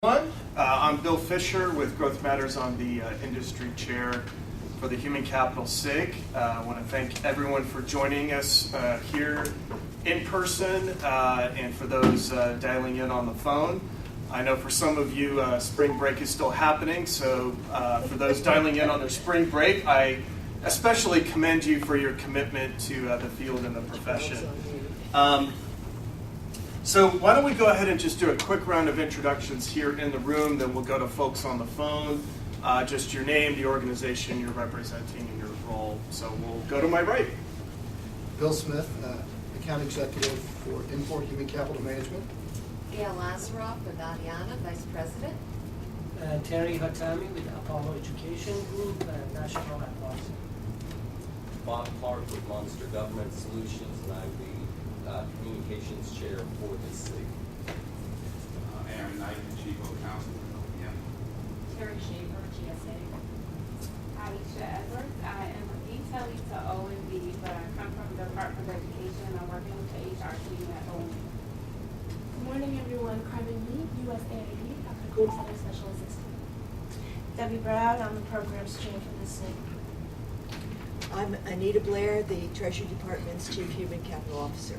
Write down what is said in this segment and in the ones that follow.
I'm Bill Fisher with Growth Matters. I'm the industry chair for the Human Capital SIG. I want to thank everyone for joining us here in person and for those dialing in on the phone. I know for some of you spring break is still happening, so for those dialing in on their spring break, I especially commend you for your commitment to the field and the profession. So why don't we go ahead and just do a quick round of introductions here in the room, then we'll go to folks on the phone, just your name, the organization you're representing, and your role. So we'll go to my right. Bill Smith, Account Executive for Import Human Capital Management. Gail Lazaroff with Adiana, Vice President. Terry Hatami with Apollo Education Group, National Advisor. Bob Clark with Monster Government Solutions, and I'm the Communications Chair for this SIG. Aaron Knight, Chief of Counsel for OPM. Terry Shaver, GSA. Aisha Edwards. I am a detailed to O&D, but I come from the Department of Education. I'm working with the HR team at O&D. Good morning, everyone. Carmen Lee, USAID, African Center Special Assistant. Debbie Brown, I'm the Programs Chair for this SIG. I'm Anita Blair, the Treasury Department's Chief Human Capital Officer.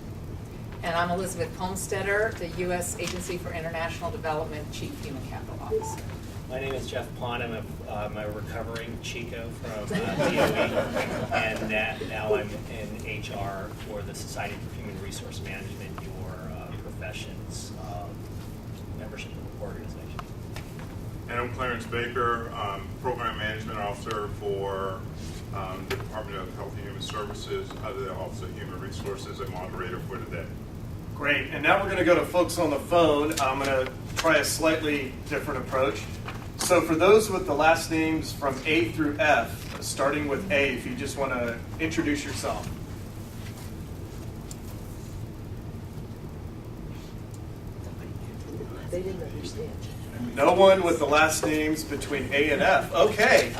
And I'm Elizabeth Homestetter, the U.S. Agency for International Development Chief Human Capital Officer. My name is Jeff Pond. I'm a recovering Chico from DOE, and now I'm in HR for the Society for Human Resource Management, your profession's membership organization. And I'm Clarence Baker, Program Management Officer for the Department of Health and Human Services, under the Office of Human Resources, and moderator for today. Great. And now we're going to go to folks on the phone. I'm going to try a slightly different approach. So for those with the last names from A through F, starting with A, if you just want to introduce yourself. They didn't understand. No one with the last names between A and F. Okay.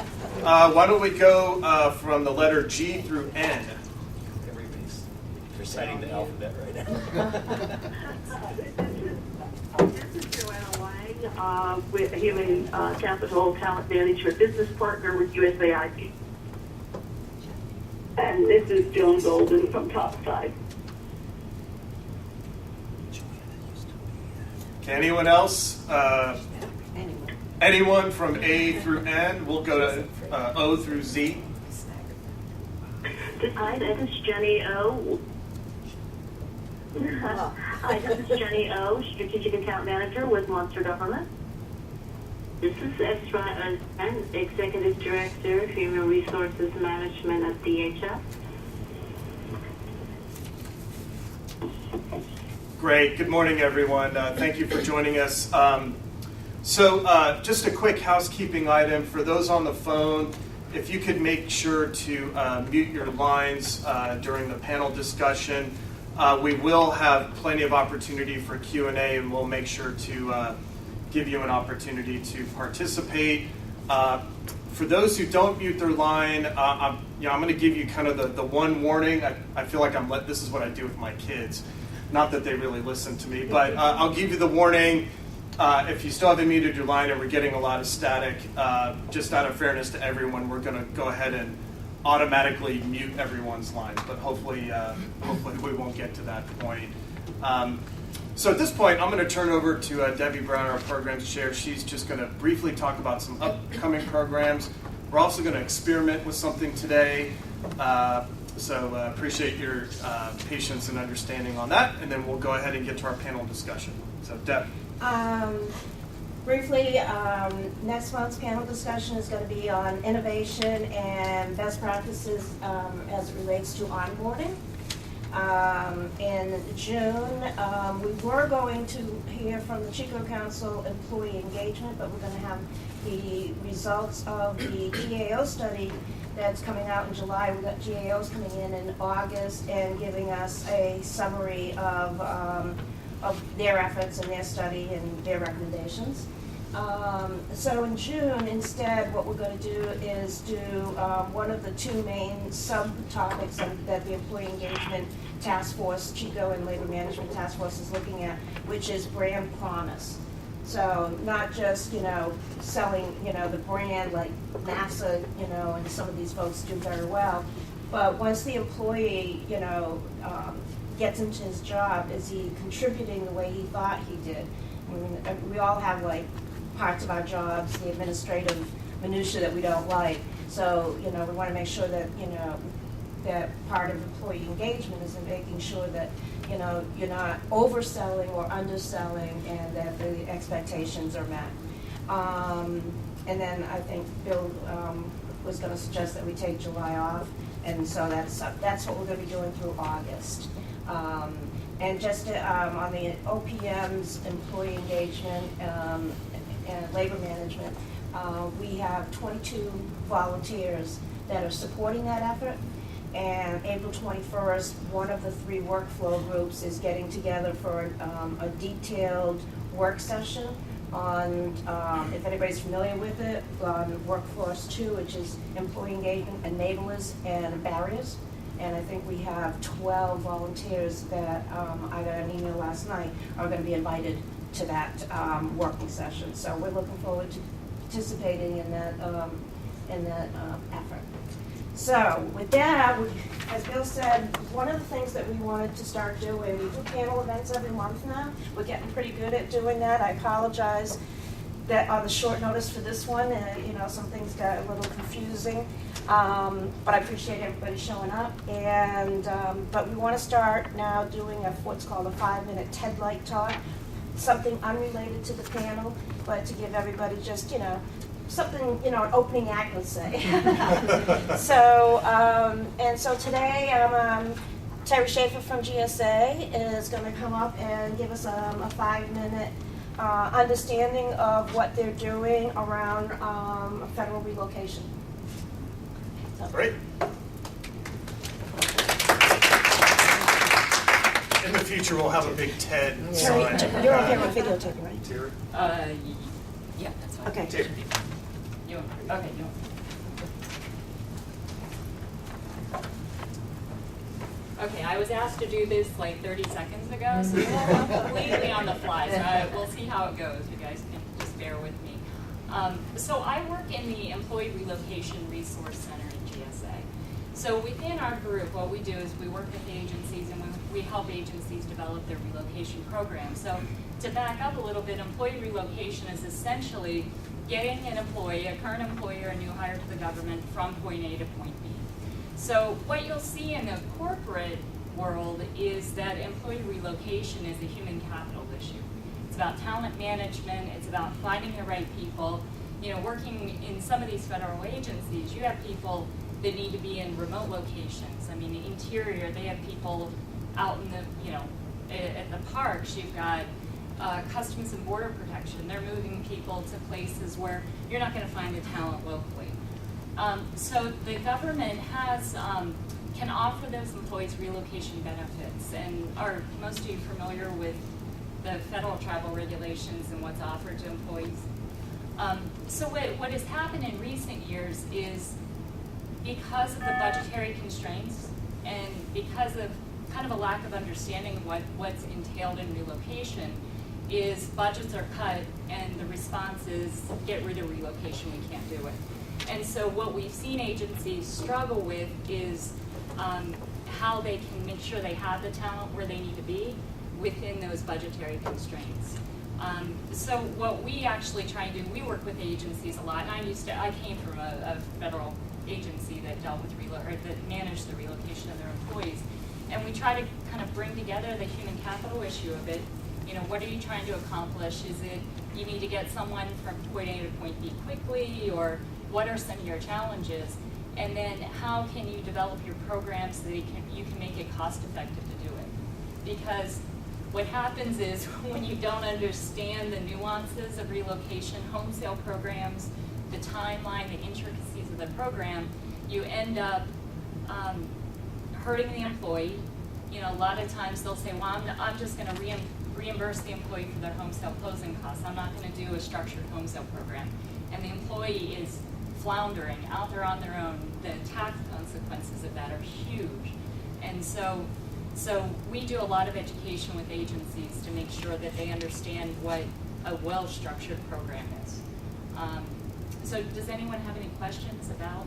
Why don't we go from the letter G through N? Everybody's reciting the alphabet right now. This is Joanna Lang with Human Capital Talent Management Business Partner with USAID. And this is Joan Golden from Topside. Okay, anyone else? Anyone from A through N? We'll go to O through Z. Hi, this is Jenny O. Hi, this is Jenny O, Strategic Account Manager with Monster Government. This is Esra Azman, Executive Director of Human Resources Management at DHS. Great. Good morning, everyone. Thank you for joining us. So just a quick housekeeping item. For those on the phone, if you could make sure to mute your lines during the panel discussion. We will have plenty of opportunity for Q&A, and we'll make sure to give you an opportunity to participate. For those who don't mute their line, I'm going to give you kind of the one warning. I feel like this is what I do with my kids. Not that they really listen to me, but I'll give you the warning. If you still haven't muted your line and we're getting a lot of static, just out of fairness to everyone, we're going to go ahead and automatically mute everyone's lines, but hopefully we won't get to that point. So at this point, I'm going to turn over to Debbie Brown, our programs chair. She's just going to briefly talk about some upcoming programs. We're also going to experiment with something today. So appreciate your patience and understanding on that, and then we'll go ahead and get to our panel discussion. So Deb. Briefly, next month's panel discussion is going to be on innovation and best practices as it relates to onboarding. In June, we were going to hear from the Chico Council employee engagement, but we're going to have the results of the GAO study that's coming out in July. We've got GAOs coming in August and giving us a summary of their efforts and their study and their recommendations. So in June, instead, what we're going to do is do one of the two main subtopics that the Employee Engagement Task Force, Chico and Labor Management Task Force is looking at, which is brand promise. So not just, selling, the brand like NASA, and some of these folks do very well, but once the employee, gets into his job, is he contributing the way he thought he did? I mean, we all have like parts of our jobs, the administrative minutia that we don't like. So, we want to make sure that, that part of employee engagement is in making sure that, you're not overselling or underselling and that the expectations are met. And then I think Bill was going to suggest that we take July off, and so that's what we're going to be doing through August. And just on the OPM's employee engagement and labor management, we have 22 volunteers that are supporting that effort. And April 21st, one of the 3 workflow groups is getting together for a detailed work session on, if anybody's familiar with it, on Workforce 2, which is employee engagement, enablers, and barriers. And I think we have 12 volunteers that I got an email last night are going to be invited to that working session. So we're looking forward to participating in that effort. So with that, as Bill said, one of the things that we wanted to start doing, we do panel events every month now. We're getting pretty good at doing that. I apologize that on the short notice for this one, some things got a little confusing, but I appreciate everybody showing up. And but we want to start now doing what's called a 5-minute TED-like talk, something unrelated to the panel, but to give everybody just something, an opening act, let's say. So today, Terry Schaefer from GSA is going to come up and give us a 5-minute understanding of what they're doing around federal relocation. So. Great. In the future, we'll have a big TED Terry, sign. you're okay with videotaping, right? Terry? Yeah, that's fine. Okay. Terry. Okay, Okay, I was asked to do this like 30 seconds ago, so I'm completely on the fly. So we'll see how it goes. You guys can just bear with me. So I work in the Employee Relocation Resource Center in GSA. So within our group, what we do is we work with agencies and we help agencies develop their relocation program. So to back up a little bit, employee relocation is essentially getting an employee, a current employee or a new hire to the government from point A to point B. So what you'll see in the corporate world is that employee relocation is a human capital issue. It's about talent management, it's about finding the right people. Working in some of these federal agencies, you have people that need to be in remote locations. I mean, the interior, they have people out in the, at the parks. You've got Customs and Border Protection. They're moving people to places where you're not going to find the talent locally. So the government can offer those employees relocation benefits. And are most of you familiar with the federal travel regulations and what's offered to employees? So what has happened in recent years is because of the budgetary constraints and because of kind of a lack of understanding of what's entailed in relocation, is budgets are cut and the response is get rid of relocation, we can't do it. And so what we've seen agencies struggle with is how they can make sure they have the talent where they need to be within those budgetary constraints. So what we actually try and do, we work with agencies a lot, and I came from a federal agency that dealt with that managed the relocation of their employees, and we try to kind of bring together the human capital issue of it. What are you trying to accomplish? Is it you need to get someone from point A to point B quickly, or what are some of your challenges? And then how can you develop your programs so that you can make it cost effective to do it? Because what happens is when you don't understand the nuances of relocation, home sale programs, the timeline, the intricacies of the program, you end up hurting the employee. A lot of times they'll say, well, I'm just going to reimburse the employee for their home sale closing costs. I'm not going to do a structured home sale program. And the employee is floundering out there on their own. The tax consequences of that are huge. And so we do a lot of education with agencies to make sure that they understand what a well-structured program is. So does anyone have any questions about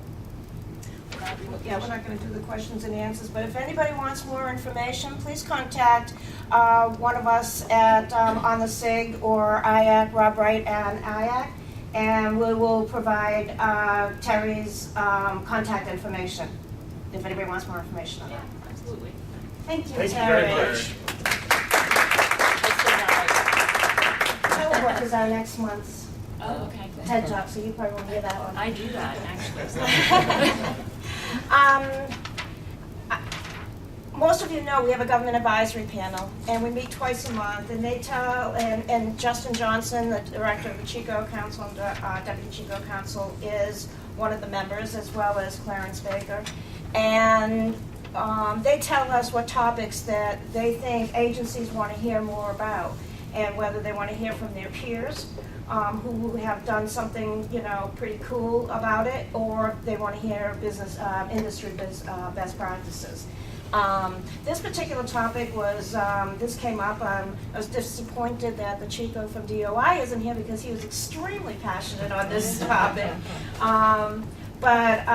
the Yeah, we're not going to do the questions and answers, but if anybody wants more information, please contact one of us at on the SIG or IAC, Rob Wright and IAC, and we will provide Terry's contact information if anybody wants more information on Yeah, that. absolutely. Thank you, Thank you Terry. very much. Telework is our next month's Oh, okay. TED Talk, so you probably won't hear that one. I do that, actually. Most of you know we have a government advisory panel, and we meet twice a month, and they tell, and Justin Johnson, the director of the Chico Council, and Deputy Chico Council, is one of the members, as well as Clarence Baker. And they tell us what topics that they think agencies want to hear more about, and whether they want to hear from their peers, who have done something, pretty cool about it, or they want to hear business, industry best practices. This particular topic was, this came up, I was disappointed that the Chico from DOI isn't here because he was extremely passionate on this topic. But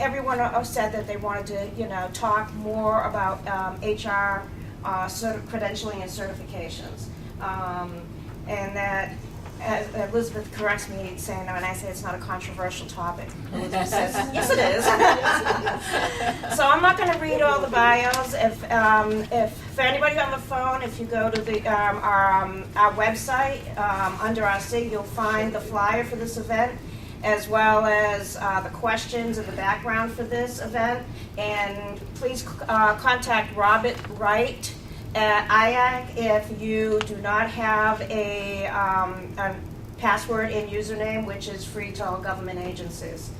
everyone said that they wanted to, talk more about HR credentialing and certifications. And that, as Elizabeth corrects me saying, when I say it's not a controversial topic, Elizabeth says, yes it is. So I'm not going to read all the bios. If for anybody on the phone, if you go to our website, under our SIG, you'll find the flyer for this event, as well as the questions and the background for this event. And please contact Robert Wright at IAC if you do not have a password and username, which is free to all government agencies.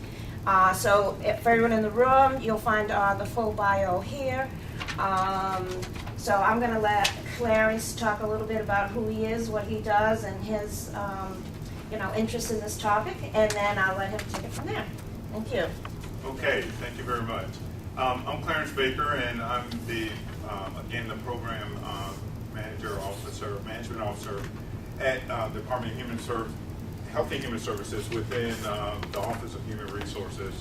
So for everyone in the room, you'll find the full bio here. So I'm going to let Clarence talk a little bit about who he is, what he does, and his interest in this topic, and then I'll let him take it from there. Thank you. Okay, thank you very much. I'm Clarence Baker, and I'm the the program management officer at the Department of Health and Human Services within the Office of Human Resources.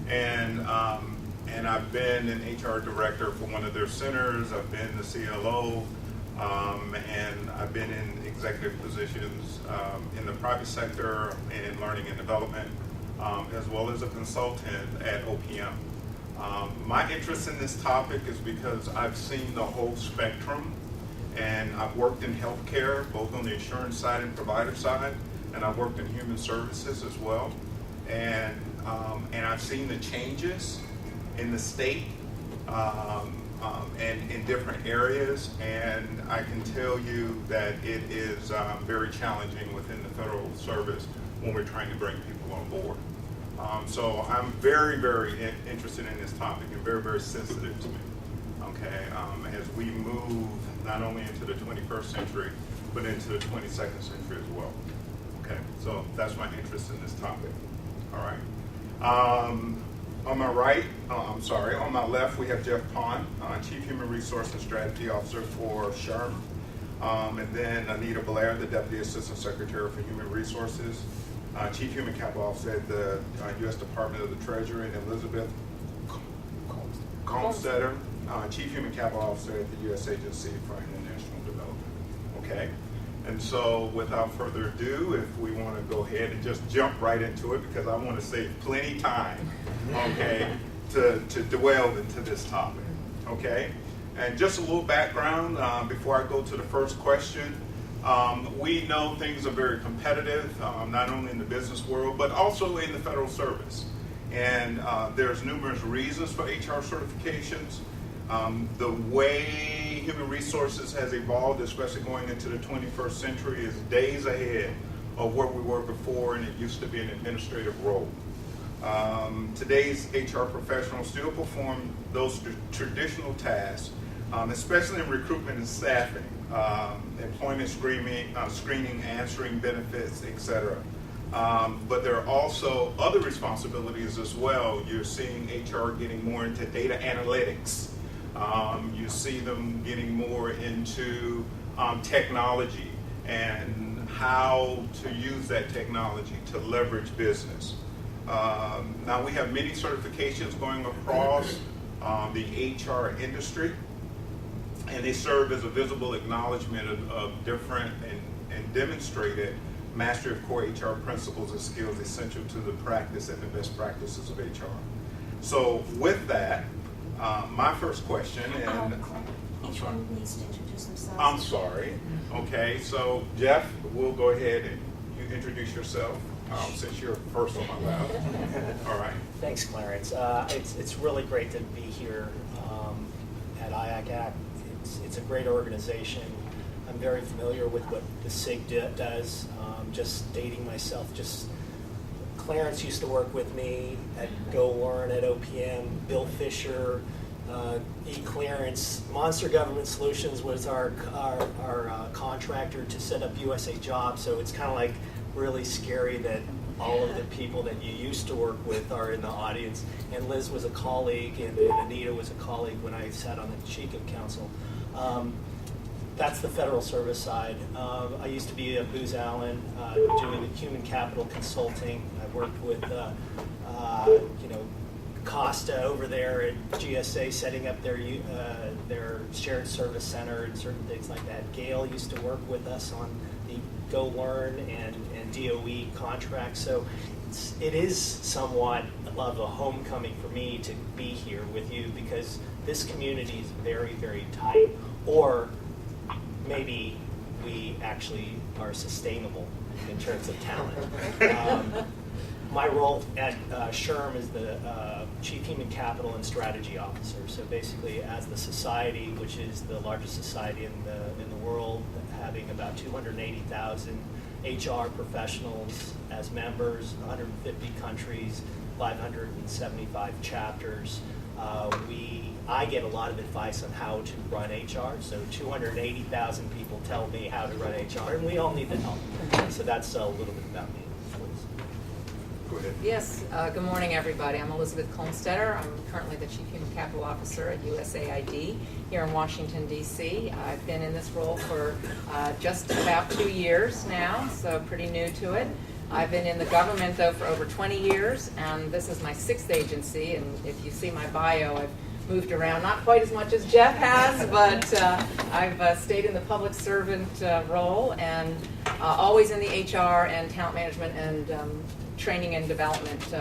And I've been an HR director for one of their centers. I've been the CLO, and I've been in executive positions in the private sector in learning and development, as well as a consultant at OPM. My interest in this topic is because I've seen the whole spectrum, and I've worked in healthcare, both on the insurance side and provider side, and I've worked in human services as well. And I've seen the changes in the state and in different areas, and I can tell you that it is very challenging within the federal service when we're trying to bring people on board. So I'm very, very interested in this topic and very, very sensitive to me, okay, as we move not only into the 21st century, but into the 22nd century as well, okay? So that's my interest in this topic, all right? On my right, on my left, we have Jeff Pond, Chief Human Resource and Strategy Officer for SHRM, and then Anita Blair, the Deputy Assistant Secretary for Human Resources, Chief Human Capital Officer at the U.S. Department of the Treasury, and Elizabeth Comstetter, Chief Human Capital Officer at the U.S. Agency for International Development. Okay, and so without further ado, if we want to go ahead and just jump right into it, because I want to save plenty time, okay, to dwell into this topic. Okay, and just a little background before I go to the first question. We know things are very competitive, not only in the business world, but also in the federal service. And there's numerous reasons for HR certifications. The way human resources has evolved, especially going into the 21st century, is days ahead of where we were before, and it used to be an administrative role. Today's HR professionals still perform those traditional tasks, especially in recruitment and staffing, employment screening, answering benefits, etc. But there are also other responsibilities as well. You're seeing HR getting more into data analytics. You see them getting more into technology and how to use that technology to leverage business. Now we have many certifications going across the HR industry, and they serve as a visible acknowledgement of different and demonstrated mastery of core HR principles and skills essential to the practice and the best practices of HR. So with that, my first question, and Each one needs to introduce themselves. I'm sorry. Okay, so Jeff, we'll go ahead and you introduce yourself since you're first on my left. All right. Thanks, Clarence. It's really great to be here at IAC. It's a great organization. I'm very familiar with what the SIG does. Just dating myself, Clarence used to work with me at GoLearn, at OPM, Bill Fisher, eClearance. Monster Government Solutions was our contractor to set up USA Jobs, so it's kind of like really scary that all of the people that you used to work with are in the audience. And Liz was a colleague, and Anita was a colleague when I sat on the Chico Council. That's the federal service side. I used to be at Booz Allen doing the human capital consulting. I worked with Costa over there at GSA, setting up their shared service center and certain things like that. Gail used to work with us on the GoLearn and DOE contracts. So it is somewhat of a homecoming for me to be here with you, because this community is very, very tight. Or maybe we actually are sustainable in terms of talent. My role at SHRM is the Chief Human Capital and Strategy Officer. So basically, as the society, which is the largest society in the world, having about 280,000 HR professionals as members, 150 countries, 575 chapters. I get a lot of advice on how to run HR. So 280,000 people tell me how to run HR, and we all need the help. So that's a little bit about me. Go ahead. Yes, good morning, everybody. I'm Elizabeth Kolmstetter. I'm currently the Chief Human Capital Officer at USAID here in Washington, D.C. I've been in this role for just about 2 years now, so pretty new to it. I've been in the government, though, for over 20 years, and this is my 6th agency, and if you see my bio, I've moved around, not quite as much as Jeff has, but I've stayed in the public servant role, and always in the HR and talent management and training and development,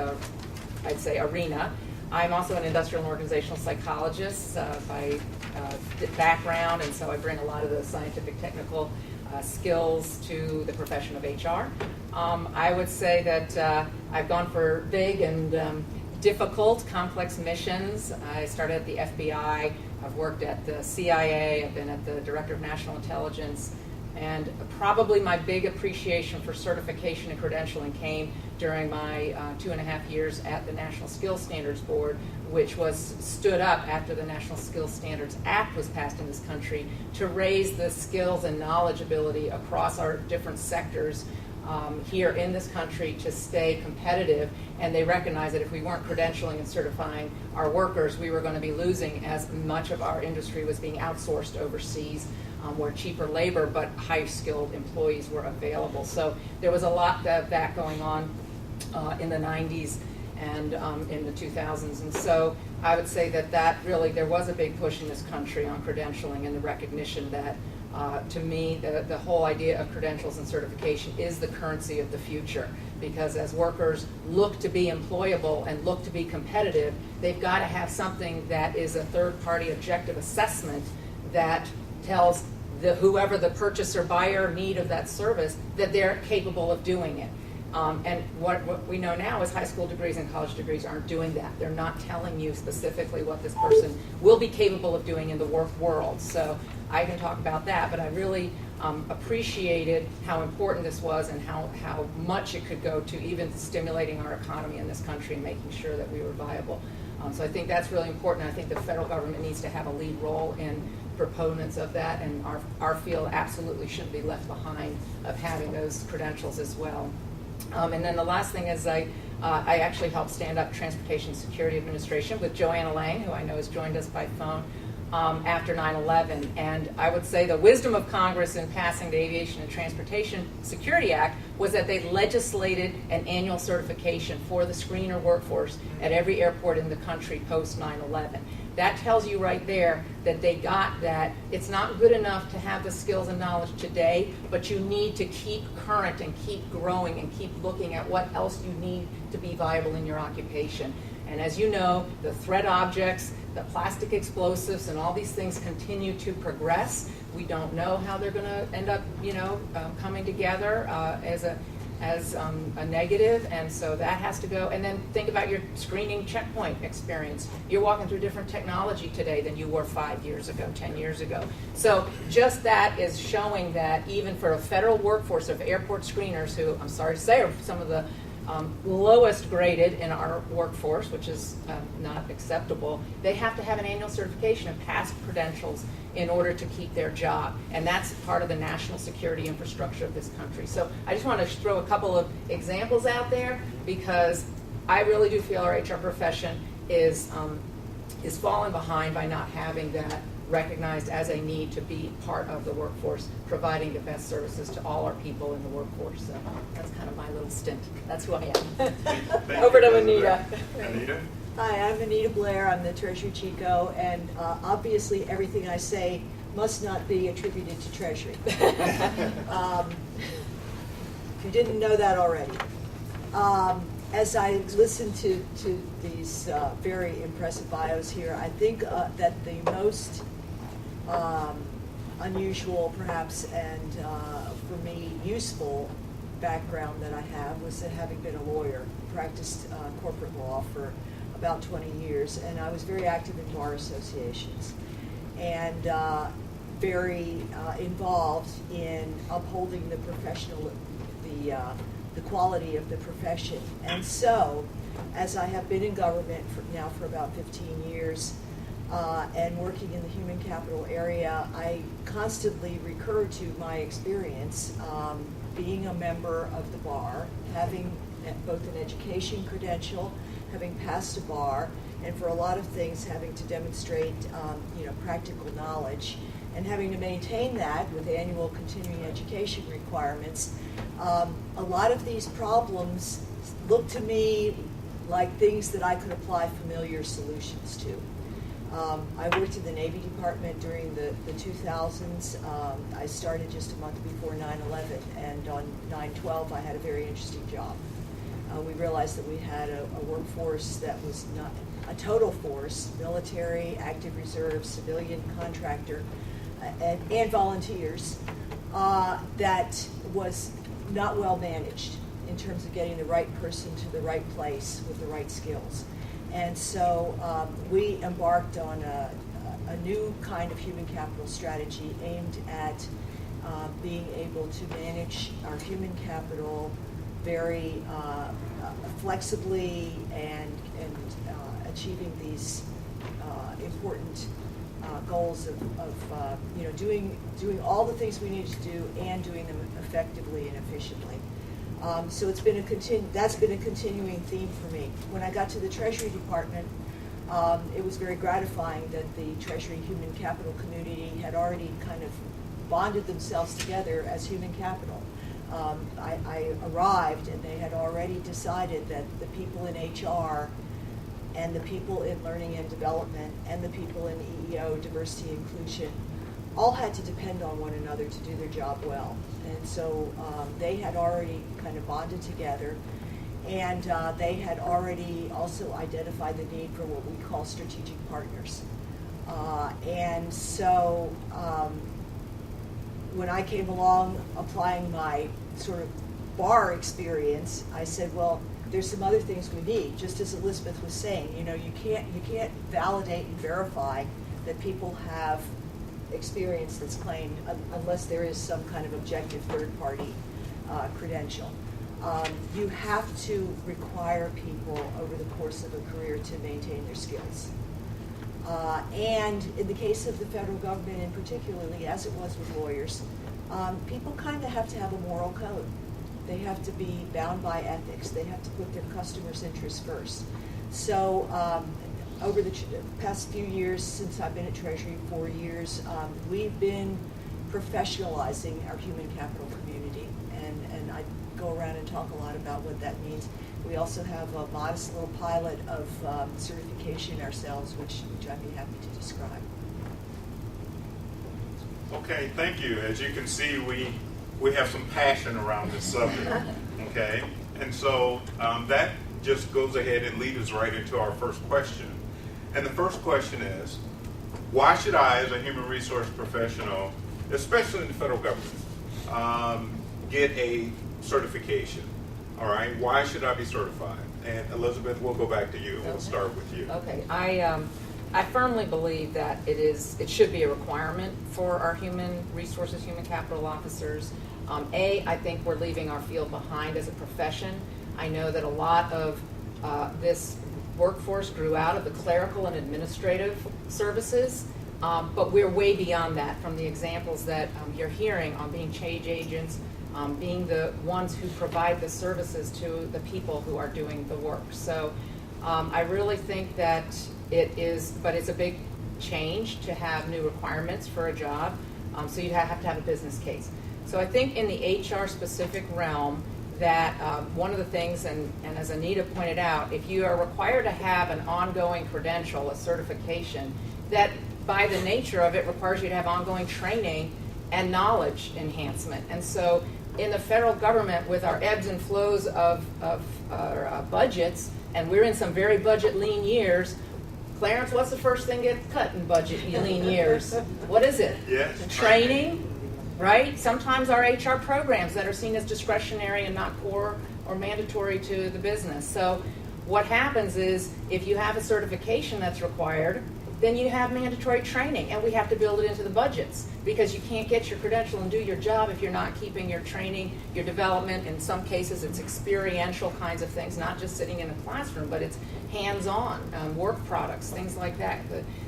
I'd say, arena. I'm also an industrial and organizational psychologist by background, and so I bring a lot of the scientific, technical skills to the profession of HR. I would say that I've gone for big and difficult, complex missions. I started at the FBI. I've worked at the CIA. I've been at the Director of National Intelligence. And probably my big appreciation for certification and credentialing came during my 2.5 years at the National Skills Standards Board, which was stood up after the National Skills Standards Act was passed in this country to raise the skills and knowledge ability across our different sectors here in this country to stay competitive. And they recognized that if we weren't credentialing and certifying our workers, we were going to be losing, as much of our industry was being outsourced overseas, where cheaper labor but high-skilled employees were available. So there was a lot of that going on in the 90s and in the 2000s. And so I would say that really, there was a big push in this country on credentialing and the recognition that, to me, the whole idea of credentials and certification is the currency of the future. Because as workers look to be employable and look to be competitive, they've got to have something that is a third-party objective assessment that tells whoever the purchaser, buyer, need of that service that they're capable of doing it. And what we know now is high school degrees and college degrees aren't doing that. They're not telling you specifically what this person will be capable of doing in the work world. So I can talk about that, but I really appreciated how important this was and how much it could go to even stimulating our economy in this country and making sure that we were viable. So I think that's really important. I think the federal government needs to have a lead role in proponents of that, and our field absolutely shouldn't be left behind of having those credentials as well. And then the last thing is I actually helped stand up Transportation Security Administration with Joanna Lang, who I know has joined us by phone. after 9/11. And I would say the wisdom of Congress in passing the Aviation and Transportation Security Act was that they legislated an annual certification for the screener workforce at every airport in the country post 9/11. That tells you right there that they got that it's not good enough to have the skills and knowledge today, but you need to keep current and keep growing and keep looking at what else you need to be viable in your occupation. And as you know, the threat objects, the plastic explosives, and all these things continue to progress. We don't know how they're going to end up, coming together as a negative, and so that has to go. And then think about your screening checkpoint experience. You're walking through different technology today than you were 5 years ago, 10 years ago. So just that is showing that even for a federal workforce of airport screeners, who I'm sorry to say are some of the lowest graded in our workforce, which is not acceptable, they have to have an annual certification of past credentials in order to keep their job. And that's part of the national security infrastructure of this country. So I just want to throw a couple of examples out there, because I really do feel our HR profession is falling behind by not having that recognized as a need to be part of the workforce, providing the best services to all our people in the workforce. So that's kind of my little stint. That's who I am. Thank Over you, to Anita. Anita? Hi, I'm Anita Blair. I'm the Treasury Chico, and obviously everything I say must not be attributed to Treasury. If you didn't know that already. As I listen to these very impressive bios here, I think that the most unusual, perhaps, and for me useful background that I have was that having been a lawyer, practiced corporate law for about 20 years, and I was very active in bar associations and very involved in upholding the professional, the quality of the profession. And so, as I have been in government now for about 15 years and working in the human capital area, I constantly recur to my experience being a member of the bar, having both an education credential, having passed a bar, and for a lot of things having to demonstrate practical knowledge, and having to maintain that with annual continuing education requirements. A lot of these problems look to me like things that I could apply familiar solutions to. I worked in the Navy Department during the 2000s. I started just a month before 9/11, and on 9/12 I had a very interesting job. We realized that we had a workforce that was not a total force, military, active reserve, civilian, contractor, and volunteers, that was not well managed in terms of getting the right person to the right place with the right skills. And so we embarked on a new kind of human capital strategy aimed at being able to manage our human capital very flexibly and achieving these important goals of doing all the things we need to do and doing them effectively and efficiently. So it's been that's been a continuing theme for me. When I got to the Treasury Department, it was very gratifying that the Treasury human capital community had already kind of bonded themselves together as human capital. I arrived and they had already decided that the people in HR and the people in learning and development and the people in EEO, diversity and inclusion, all had to depend on one another to do their job well. And so they had already kind of bonded together, and they had already also identified the need for what we call strategic partners. And so when I came along applying my sort of bar experience, I said, well, there's some other things we need. Just as Elizabeth was saying, you can't validate and verify that people have experience that's claimed unless there is some kind of objective third-party credential. You have to require people over the course of a career to maintain their skills. And in the case of the federal government, and particularly as it was with lawyers, people kind of have to have a moral code. They have to be bound by ethics. They have to put their customers' interests first. So over the past few years, since I've been at Treasury, 4 years, we've been professionalizing our human capital community, and I go around and talk a lot about what that means. We also have a modest little pilot of certification ourselves, which I'd be happy to describe. Okay, thank you. As you can see, we have some passion around this subject, okay? And so that just goes ahead and leads us right into our first question. And the first question is, why should I, as a human resource professional, especially in the federal government, get a certification? All right, why should I be certified? And Elizabeth, we'll go back to you. Okay. We'll start with you. Okay, I firmly believe that it should be a requirement for our human resources, human capital officers. I think we're leaving our field behind as a profession. I know that a lot of this workforce grew out of the clerical and administrative services, but we're way beyond that from the examples that you're hearing on being change agents, being the ones who provide the services to the people who are doing the work. So I really think that it's a big change to have new requirements for a job, so you have to have a business case. So I think in the HR specific realm that one of the things, and as Anita pointed out, if you are required to have an ongoing credential, a certification, that by the nature of it requires you to have ongoing training and knowledge enhancement. And so in the federal government, with our ebbs and flows of our budgets, and we're in some very budget lean years, Clarence, what's the first thing gets cut in budget lean years? What is it? Yes. Training, right? Sometimes our HR programs that are seen as discretionary and not core or mandatory to the business. So what happens is if you have a certification that's required, then you have mandatory training, and we have to build it into the budgets because you can't get your credential and do your job if you're not keeping your training, your development. In some cases, it's experiential kinds of things, not just sitting in a classroom, but it's hands-on work products, things like that,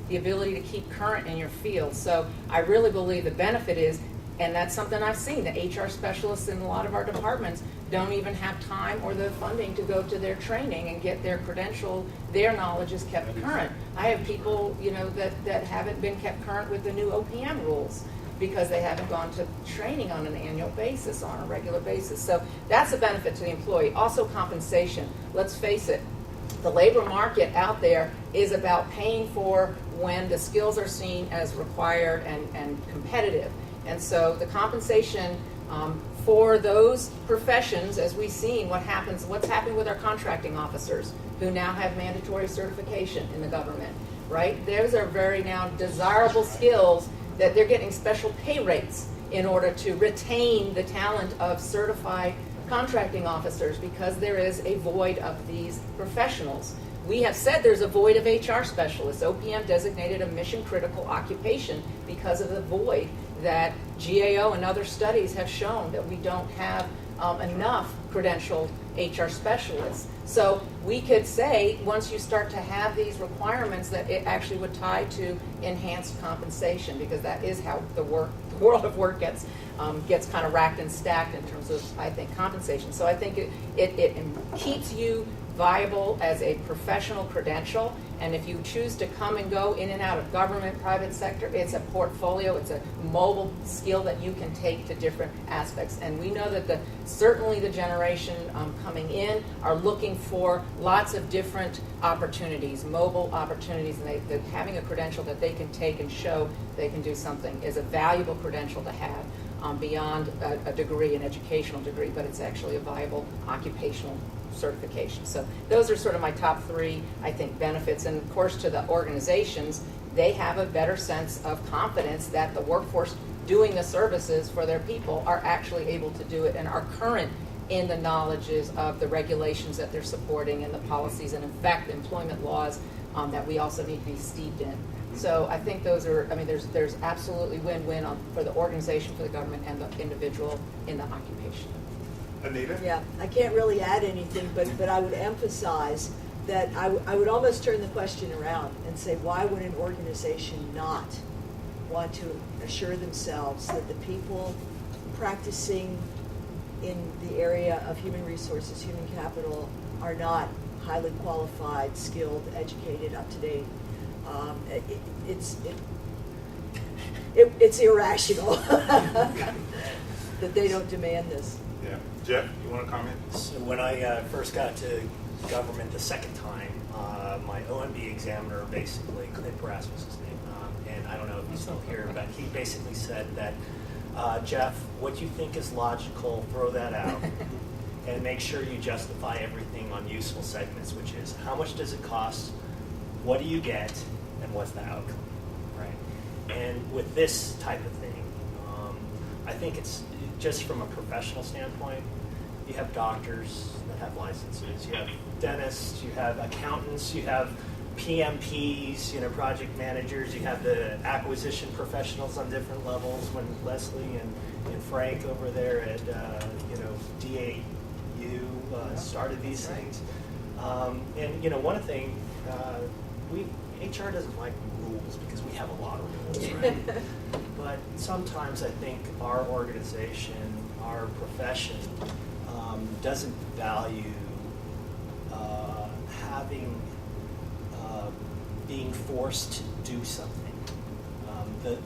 the ability to keep current in your field. So I really believe the benefit is, and that's something I've seen, the HR specialists in a lot of our departments don't even have time or the funding to go to their training and get their credential, their knowledge is kept current. I have people, that haven't been kept current with the new OPM rules because they haven't gone to training on an annual basis, on a regular basis. So that's a benefit to the employee. Also compensation. Let's face it, the labor market out there is about paying for when the skills are seen as required and competitive. And so the compensation for those professions, as we've seen what's happening with our contracting officers who now have mandatory certification in the government, right? Those are very now desirable skills that they're getting special pay rates in order to retain the talent of certified contracting officers because there is a void of these professionals. We have said there's a void of HR specialists. OPM designated a mission critical occupation because of the void that GAO and other studies have shown that we don't have enough credentialed HR specialists. So we could say once you start to have these requirements that it actually would tie to enhanced compensation because that is how the world of work gets kind of racked and stacked in terms of, I think, compensation. So I think it keeps you viable as a professional credential, and if you choose to come and go in and out of government, private sector, it's a portfolio, it's a mobile skill that you can take to different aspects. And we know that certainly the generation coming in are looking for lots of different opportunities, mobile opportunities, and that having a credential that they can take and show they can do something is a valuable credential to have beyond a degree, an educational degree, but it's actually a viable occupational certification. So those are sort of my top three, I think, benefits. And of course, to the organizations, they have a better sense of confidence that the workforce doing the services for their people are actually able to do it and are current in the knowledges of the regulations that they're supporting and the policies and, in fact, the employment laws that we also need to be steeped in. So I think those are, there's absolutely win-win for the organization, for the government, and the individual in the occupation. Anita? Yeah, I can't really add anything, but I would emphasize that I would almost turn the question around and say, why would an organization not want to assure themselves that the people practicing in the area of human resources, human capital, are not highly qualified, skilled, educated, up to date. It's irrational that they don't demand this. Yeah. Jeff, you want to comment? So when I first got to government the second time, my OMB examiner basically, Clint Brass was his name, and I don't know if he's still here, but he basically said that, Jeff, what you think is logical, throw that out, and make sure you justify everything on useful segments, which is how much does it cost, what do you get, and what's the outcome, right? And with this type of thing, I think it's just from a professional standpoint. You have doctors that have licenses, you have dentists, you have accountants, you have PMPs, project managers, you have the acquisition professionals on different levels. When Leslie and Frank over there at DAU started these things, and one thing, HR doesn't like rules because we have a lot of rules, right? But sometimes I think our organization, our profession, doesn't value being forced to do something.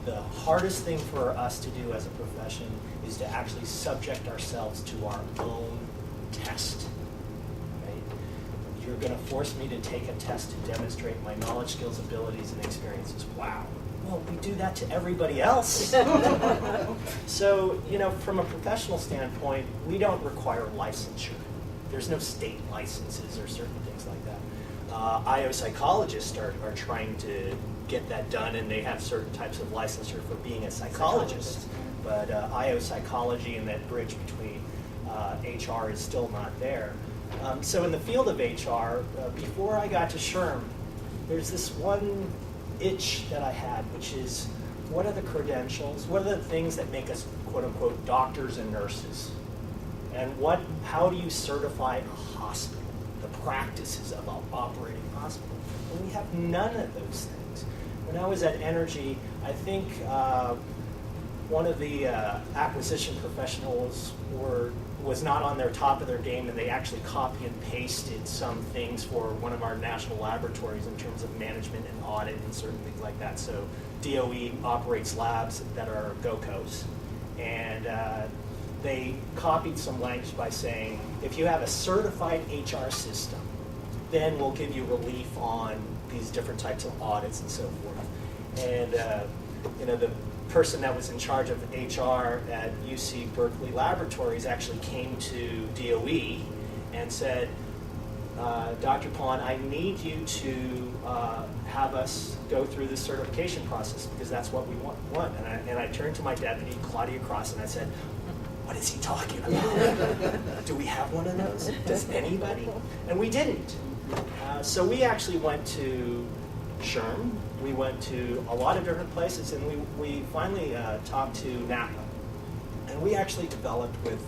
The hardest thing for us to do as a profession is to actually subject ourselves to our own test. Right? You're going to force me to take a test to demonstrate my knowledge, skills, abilities, and experiences. Wow. Well, we do that to everybody else. So, from a professional standpoint, we don't require licensure. There's no state licenses or certain things like that. IO psychologists are trying to get that done, and they have certain types of licensure for being a psychologist. But IO psychology and that bridge between HR is still not there. So in the field of HR, before I got to SHRM, there's this one itch that I had, which is, what are the credentials? What are the things that make us, quote unquote, doctors and nurses? And how do you certify a hospital, the practices of an operating hospital? And we have none of those things. When I was at Energy, I think one of the acquisition professionals was not on their top of their game, and they actually copy and pasted some things for one of our national laboratories in terms of management and audit and certain things like that. So DOE operates labs that are GOCOs, and they copied some language by saying, if you have a certified HR system, then we'll give you relief on these different types of audits and so forth. And the person that was in charge of HR at UC Berkeley Laboratories actually came to DOE and said, Dr. Pond, I need you to have us go through this certification process because that's what we want. And I turned to my deputy, Claudia Cross, and I said, what is he talking about? Do we have one of those? Does anybody? And we didn't. So we actually went to SHRM. We went to a lot of different places, and we finally talked to NAPA. And we actually developed with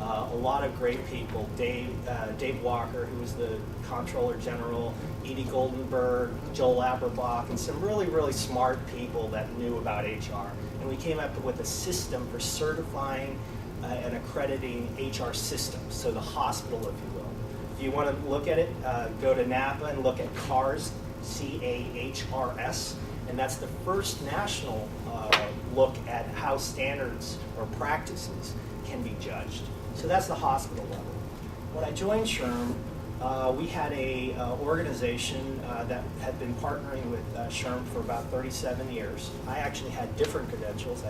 a lot of great people. Dave Walker, who was the Comptroller General, Edie Goldenberg, Joel Aberbach, and some really, really smart people that knew about HR. And we came up with a system for certifying and accrediting HR systems, so the hospital, if you will. If you want to look at it, go to NAPA and look at CAHRS, CAHRS, and that's the first national look at how standards or practices can be judged. So that's the hospital level. When I joined SHRM, we had a organization that had been partnering with SHRM for about 37 years. I actually had different credentials.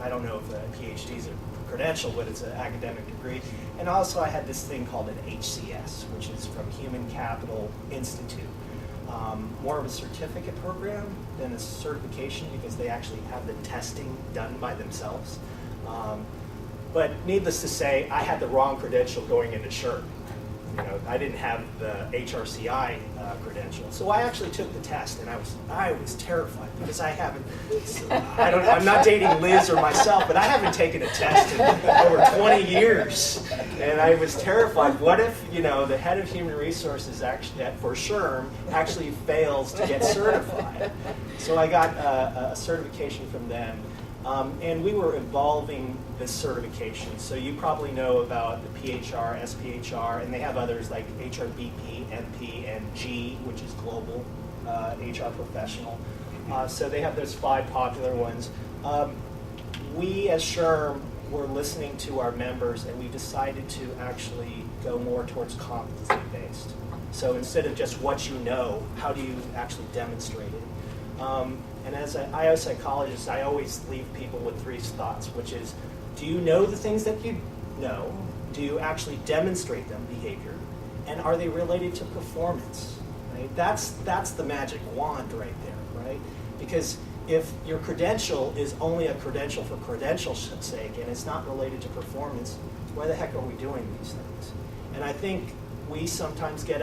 I don't know if a PhD is a credential, but it's an academic degree. And also I had this thing called an HCS, which is from Human Capital Institute. More of a certificate program than a certification because they actually have the testing done by themselves. But needless to say, I had the wrong credential going into SHRM. I didn't have the HRCI credential. So I actually took the test, and I was terrified because I'm not dating Liz or myself, but I haven't taken a test in over 20 years. And I was terrified. What if, the head of human resources actually for SHRM actually fails to get certified? So I got a certification from them. And we were evolving this certification. So you probably know about the PHR, SPHR, and they have others like HRBP, MP, and G, which is Global HR Professional. So they have those 5 popular ones. We as SHRM were listening to our members, and we decided to actually go more towards competency-based. So instead of just what you know, how do you actually demonstrate it? And as an IO psychologist, I always leave people with 3 thoughts, which is, do you know the things that you know? Do you actually demonstrate them, behavior? And are they related to performance? Right? That's the magic wand right there, right? Because if your credential is only a credential for credential's sake and it's not related to performance, why the heck are we doing these things? And I think we sometimes get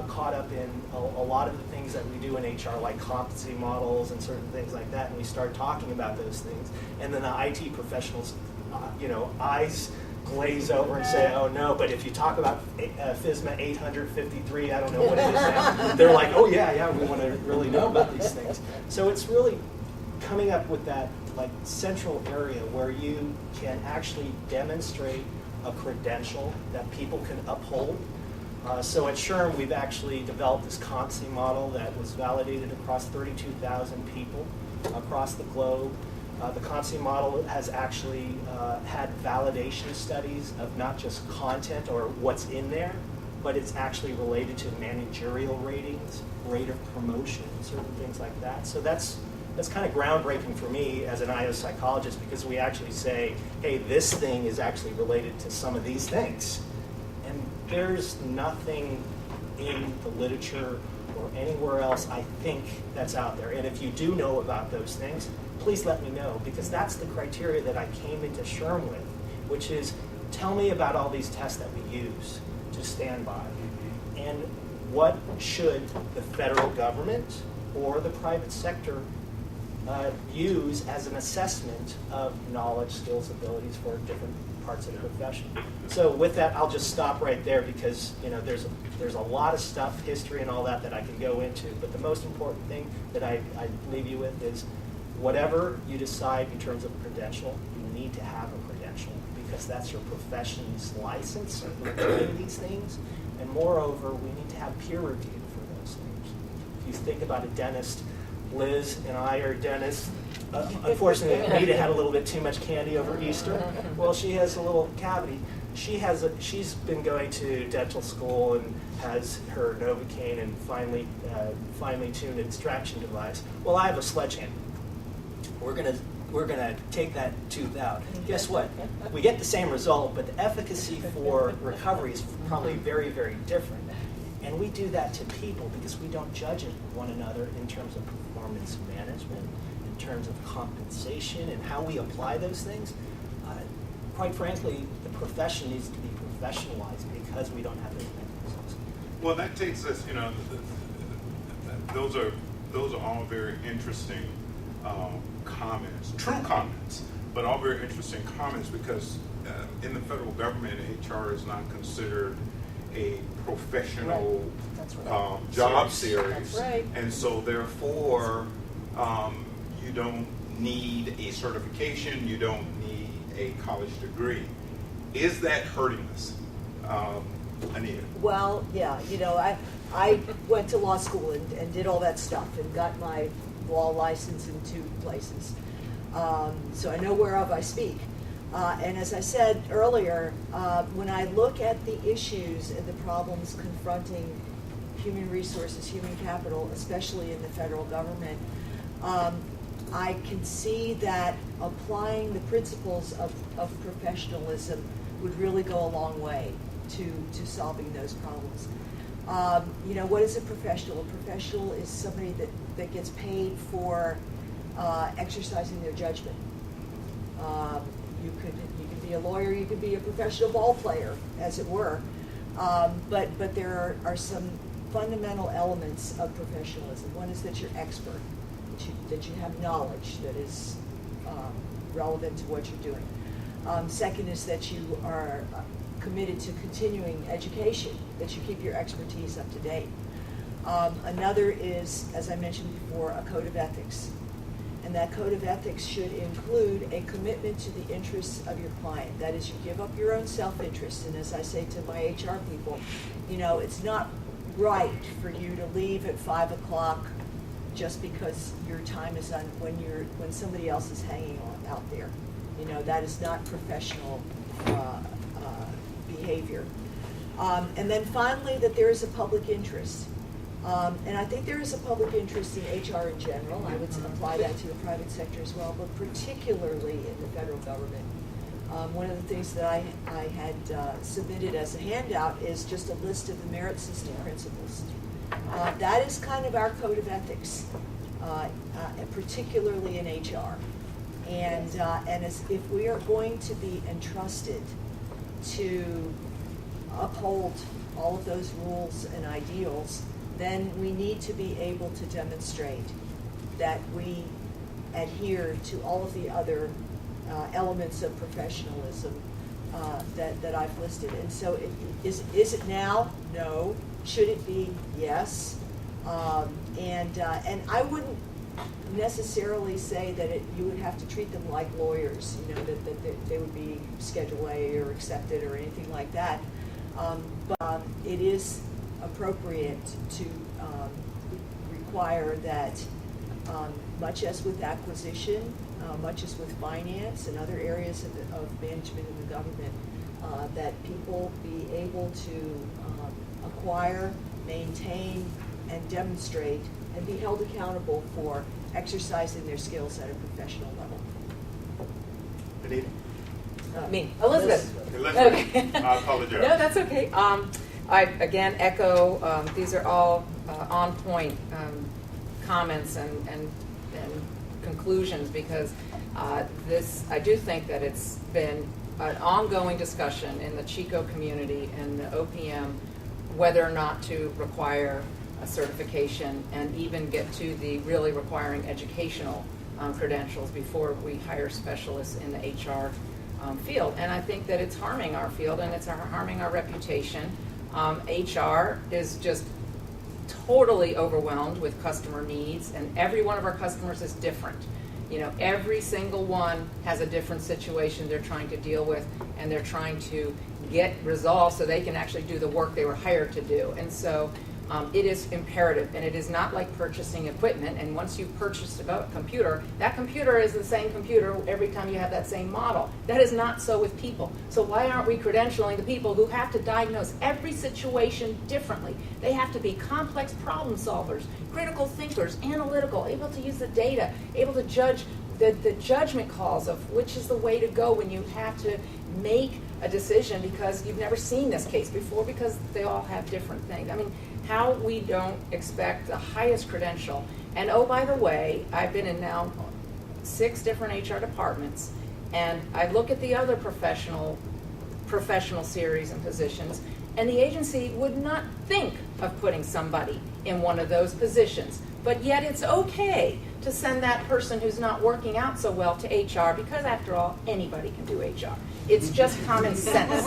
caught up in a lot of the things that we do in HR, like competency models and certain things like that, and we start talking about those things, and then the IT professionals, eyes glaze over and say, oh no, but if you talk about FSMA 853, I don't know what it is now, they're like, oh yeah, we want to really know about these things. So it's really coming up with that like central area where you can actually demonstrate a credential that people can uphold. So at SHRM, we've actually developed this competency model that was validated across 32,000 people across the globe. The competency model has actually had validation studies of not just content or what's in there, but it's actually related to managerial ratings, rate of promotion, certain things like that. So that's kind of groundbreaking for me as an IO psychologist, because we actually say, hey, this thing is actually related to some of these things. And there's nothing in the literature or anywhere else, I think, that's out there. And if you do know about those things, please let me know, because that's the criteria that I came into SHRM with, which is, tell me about all these tests that we use to stand by. And what should the federal government or the private sector use as an assessment of knowledge, skills, abilities for different parts of the profession. So with that, I'll just stop right there, because there's a lot of stuff, history and all that I can go into, but the most important thing that I leave you with is, whatever you decide in terms of credential, you need to have a credential, because that's your profession's license for doing these things. And moreover, we need to have peer review for those things. If you think about a dentist, Liz and I are dentists. Unfortunately, Anita had a little bit too much candy over Easter. Well, she has a little cavity. She's been going to dental school and has her Novocaine and finely tuned extraction device. Well, I have a sledgehammer. We're gonna take that tooth out. Guess what? We get the same result, but the efficacy for recovery is probably very, very different. And we do that to people because we don't judge one another in terms of performance management, in terms of compensation, and how we apply those things. Quite frankly, the profession needs to be professionalized because we don't have those mechanisms. Well, that takes us, those are all very interesting comments, true comments, but all very interesting comments, because in the federal government, HR is not considered a professional job series. That's right. And so therefore, you don't need a certification, you don't need a college degree. Is that hurting us, Anita? Well, yeah, I went to law school and did all that stuff and got my law license in 2 places. So I know whereof I speak. And as I said earlier, when I look at the issues and the problems confronting human resources, human capital, especially in the federal government, I can see that applying the principles of professionalism would really go a long way to solving those problems. What is a professional? A professional is somebody that gets paid for exercising their judgment. You could be a lawyer, you could be a professional ball player, as it were. But there are some fundamental elements of professionalism. One is that you're expert, that you have knowledge that is relevant to what you're doing. Second is that you are committed to continuing education, that you keep your expertise up to date. Another is, as I mentioned before, a code of ethics. And that code of ethics should include a commitment to the interests of your client. That is, you give up your own self-interest. And as I say to my HR people, you know, it's not right for you to leave at 5 o'clock just because your time is on when somebody else is hanging on out there. You know, that is not professional behavior. And then finally, that there is a public interest. And I think there is a public interest in HR in general. I would apply that to the private sector as well, but particularly in the federal government. One of the things that I had submitted as a handout is just a list of the merit system principles. That is kind of our code of ethics, particularly in HR. And if we are going to be entrusted to uphold all of those rules and ideals, then we need to be able to demonstrate that we adhere to all of the other elements of professionalism that I've listed. And so is it now? No. Should it be? Yes. And I wouldn't necessarily say that you would have to treat them like lawyers, you know, that they would be Schedule A or accepted or anything like that. But it is appropriate to require that, much as with acquisition, much as with finance and other areas of management in the government, that people be able to acquire, maintain, and demonstrate, and be held accountable for exercising their skills at a professional level. Anita? Me, Elizabeth. Okay. I apologize. No, that's okay. I again echo, these are all on point comments and conclusions, because I do think that it's been an ongoing discussion in the Chico community and the OPM whether or not to require a certification and even get to the really requiring educational credentials before we hire specialists in the HR field. And I think that it's harming our field and it's harming our reputation. HR is just totally overwhelmed with customer needs, and every one of our customers is different. You know, every single one has a different situation they're trying to deal with, and they're trying to get resolved so they can actually do the work they were hired to do. And so it is imperative, and it is not like purchasing equipment. And once you've purchased a computer, that computer is the same computer every time you have that same model. That is not so with people. So why aren't we credentialing the people who have to diagnose every situation differently? They have to be complex problem solvers, critical thinkers, analytical, able to use the data, able to judge the judgment calls of which is the way to go when you have to make a decision because you've never seen this case before, because they all have different things. I mean, how we don't expect the highest credential. And oh, by the way, I've been in now 6 different HR departments, and I look at the other professional series and positions, and the agency would not think of putting somebody in one of those positions. But yet it's okay to send that person who's not working out so well to HR, because after all, anybody can do HR. It's just common sense,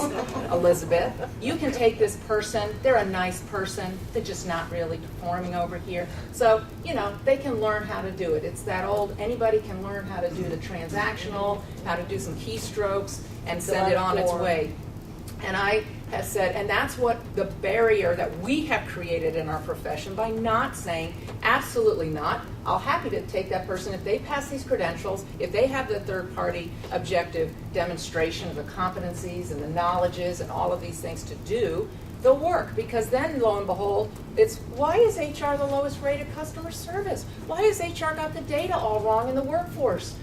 Elizabeth. You can take this person, they're a nice person, they're just not really performing over here. So, you know, they can learn how to do it. It's that old, anybody can learn how to do the transactional, how to do some keystrokes, and send it on its way. And I have said, and that's what the barrier that we have created in our profession by not saying, absolutely not. I'll happy to take that person if they pass these credentials, if they have the third-party objective demonstration of the competencies and the knowledges and all of these things to do the work. Because then, lo and behold, it's why is HR the lowest rated customer service? Why has HR got the data all wrong in the workforce?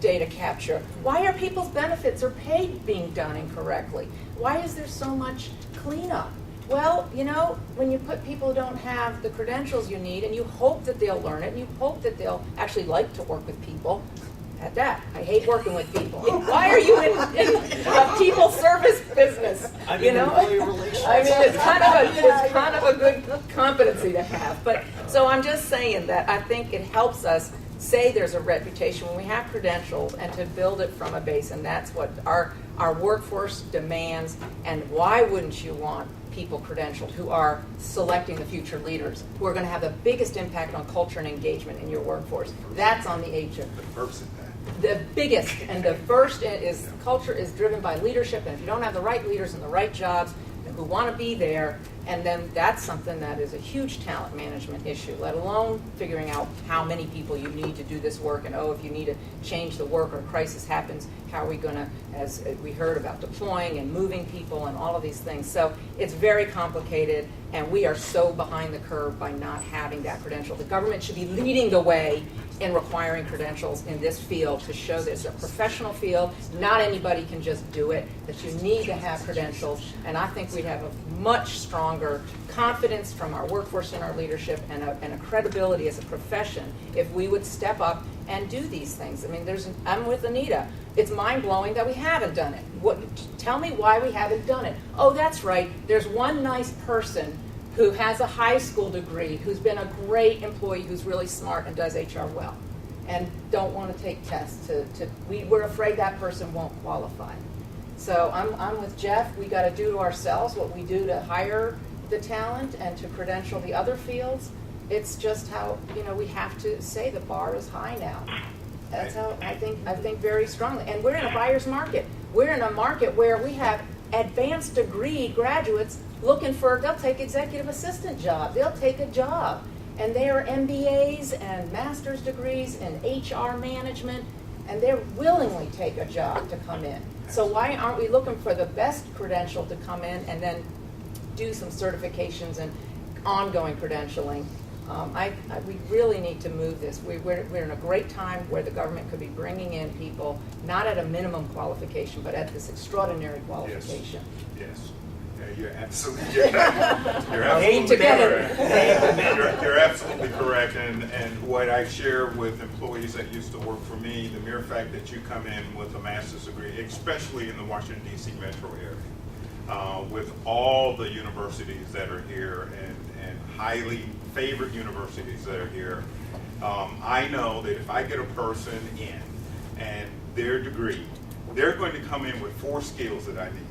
Data capture. Why are people's benefits or pay being done incorrectly? Why is there so much cleanup? Well, you know, when you put people who don't have the credentials you need, and you hope that they'll learn it, and you hope that they'll actually like to work with people, at that, I hate working with people. Why are you in a people service business? You know, I mean, it's kind of a good competency to have. But so I'm just saying that I think it helps us say there's a reputation when we have credentials, and to build it from a base, and that's what our workforce demands. And why wouldn't you want people credentialed who are selecting the future leaders, who are going to have the biggest impact on culture and engagement in your workforce. That's on the HR. The first in that. The biggest and the first is culture is driven by leadership, and if you don't have the right leaders in the right jobs who want to be there, and then that's something that is a huge talent management issue, let alone figuring out how many people you need to do this work, and if you need to change the work or a crisis happens, how are we going to, as we heard about deploying and moving people and all of these things. So it's very complicated, and we are so behind the curve by not having that credential. The government should be leading the way in requiring credentials in this field to show that it's a professional field. Not anybody can just do it, that you need to have credentials. And I think we'd have a much stronger confidence from our workforce and our leadership and a credibility as a profession if we would step up and do these things. I mean, I'm with Anita. It's mind-blowing that we haven't done it. Tell me why we haven't done it. Oh, that's right. There's one nice person who has a high school degree, who's been a great employee, who's really smart and does HR well, and don't want to take tests. We're afraid that person won't qualify. So I'm with Jeff. We got to do to ourselves what we do to hire the talent and to credential the other fields. It's just how, we have to say the bar is high now. That's how I think very strongly. And we're in a buyer's market. We're in a market where we have advanced degree graduates they'll take executive assistant jobs, they'll take a job, and they are MBAs and master's degrees in HR management, and they're willingly take a job to come in. So why aren't we looking for the best credential to come in and then do some certifications and ongoing credentialing? We really need to move this. We're in a great time where the government could be bringing in people, not at a minimum qualification, but at this extraordinary qualification. Yes. You're absolutely correct. You're absolutely correct. And what I share with employees that used to work for me, the mere fact that you come in with a master's degree, especially in the Washington, D.C. metro area, with all the universities that are here and highly favored universities that are here, I know that if I get a person in and their degree, they're going to come in with 4 skills that I need.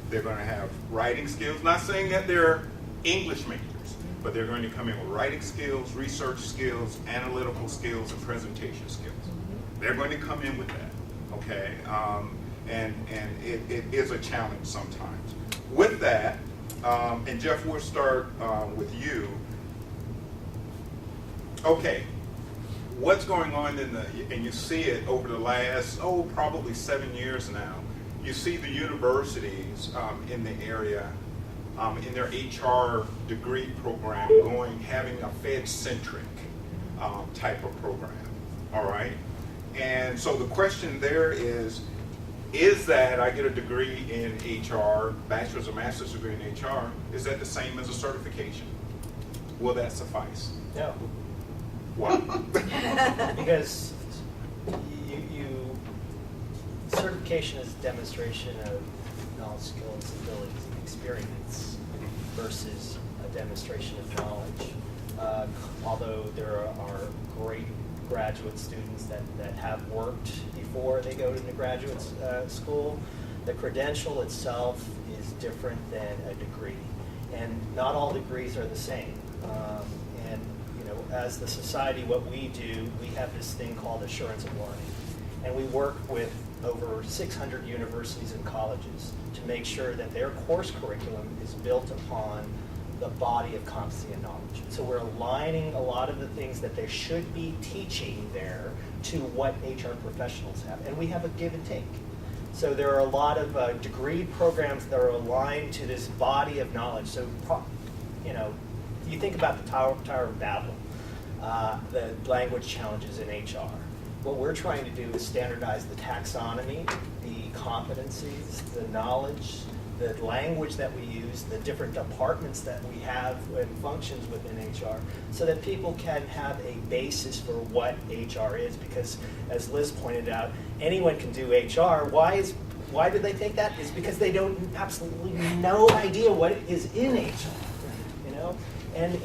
They're going to have writing skills, not saying that they're English majors, but they're going to come in with writing skills, research skills, analytical skills, and presentation skills. They're going to come in with that, okay? And it is a challenge sometimes. With that, and Jeff, we'll start with you. Okay, what's going on and you see it over the last, probably 7 years now. You see the universities in the area, in their HR degree program, having a Fed-centric type of program, all right? And so the question there is that I get a degree in HR, bachelor's or master's degree in HR, is that the same as a certification? Will that suffice? No. Why? Because certification is a demonstration of knowledge, skills, abilities, and experience versus a demonstration of knowledge. Although there are great graduate students that have worked before they go to the graduate school, the credential itself is different than a degree. And not all degrees are the same. And as the society, what we do, we have this thing called assurance of learning. And we work with over 600 universities and colleges to make sure that their course curriculum is built upon the body of competency and knowledge. So we're aligning a lot of the things that they should be teaching there to what HR professionals have. And we have a give and take. So there are a lot of degree programs that are aligned to this body of knowledge. So, you think about the Tower of Babel, the language challenges in HR. What we're trying to do is standardize the taxonomy, the competencies, the knowledge, the language that we use, the different departments that we have and functions within HR, so that people can have a basis for what HR is. Because, as Liz pointed out, anyone can do HR. Why do they think that? It's because they don't absolutely no idea what is in HR. And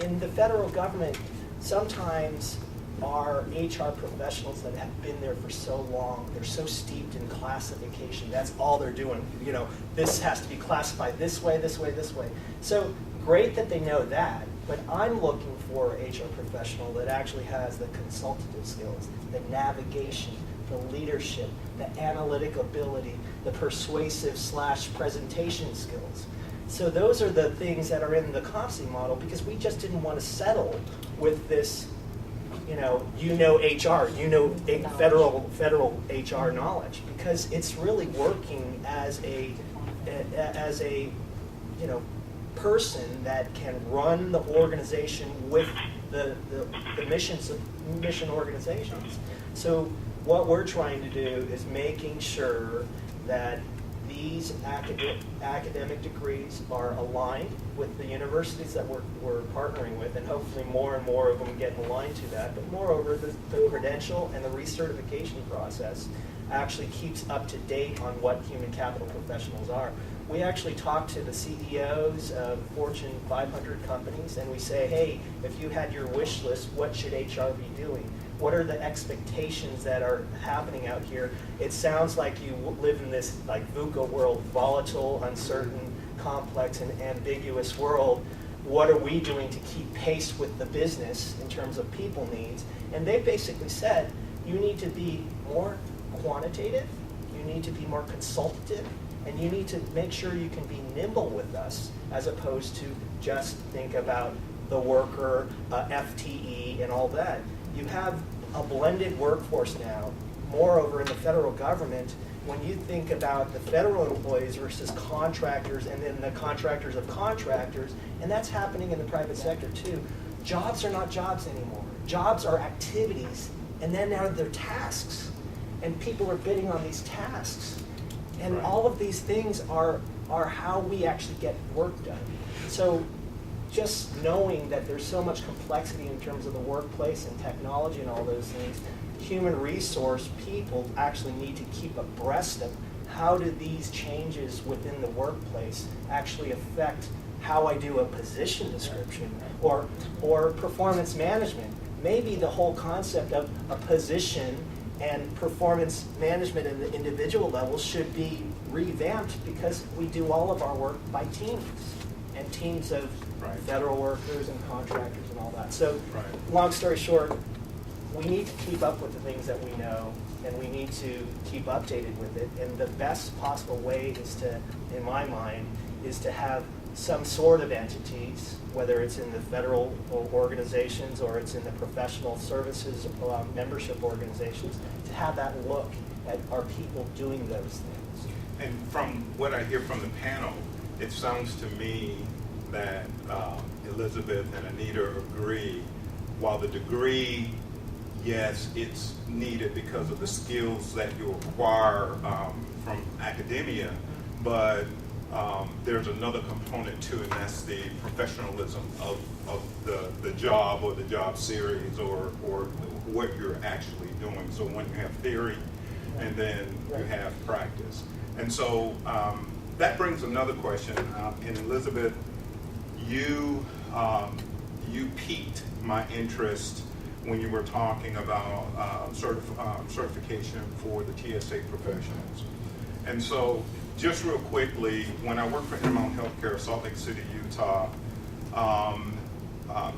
in the federal government, sometimes are HR professionals that have been there for so long. They're so steeped in classification. That's all they're doing. You know, this has to be classified this way, this way, this way. So great that they know that, but I'm looking for an HR professional that actually has the consultative skills, the navigation, the leadership, the analytic ability, the persuasive / presentation skills. So those are the things that are in the COPSI model, because we just didn't want to settle with this, you know HR, federal HR knowledge, because it's really working as a person that can run the organization with the mission organizations. So what we're trying to do is making sure that these academic degrees are aligned with the universities that we're partnering with, and hopefully more and more of them get aligned to that. But moreover, the credential and the recertification process actually keeps up to date on what human capital professionals are. We actually talk to the CEOs of Fortune 500 companies, and we say, hey, if you had your wish list, what should HR be doing? What are the expectations that are happening out here? It sounds like you live in this like VUCA world, volatile, uncertain, complex, and ambiguous world. What are we doing to keep pace with the business in terms of people needs? And they basically said, you need to be more quantitative, you need to be more consultative, and you need to make sure you can be nimble with us, as opposed to just think about the worker, FTE, and all that. You have a blended workforce now. Moreover, in the federal government, when you think about the federal employees versus contractors, and then the contractors of contractors, and that's happening in the private sector too, jobs are not jobs anymore. Jobs are activities, and then now they're tasks. And people are bidding on these tasks. And all of these things are how we actually get work done. So just knowing that there's so much complexity in terms of the workplace and technology and all those things, human resource people actually need to keep abreast of how do these changes within the workplace actually affect how I do a position description or performance management. Maybe the whole concept of a position and performance management in the individual level should be revamped, because we do all of our work by teams, and teams of federal workers and contractors and all that. So long story short, we need to keep up with the things that we know, and we need to keep updated with it. And the best possible way is to, in my mind, is to have some sort of entities, whether it's in the federal organizations or it's in the professional services membership organizations, to have that look at are people doing those things. And from what I hear from the panel, it sounds to me that Elizabeth and Anita agree, while the degree, yes, it's needed because of the skills that you acquire from academia, but there's another component too, and that's the professionalism of the job or the job series or what you're actually doing. So when you have theory and then you have practice. And so that brings another question. And Elizabeth, you piqued my interest when you were talking about certification for the TSA professionals. And so just real quickly, when I worked for Intermountain Healthcare, Salt Lake City, Utah,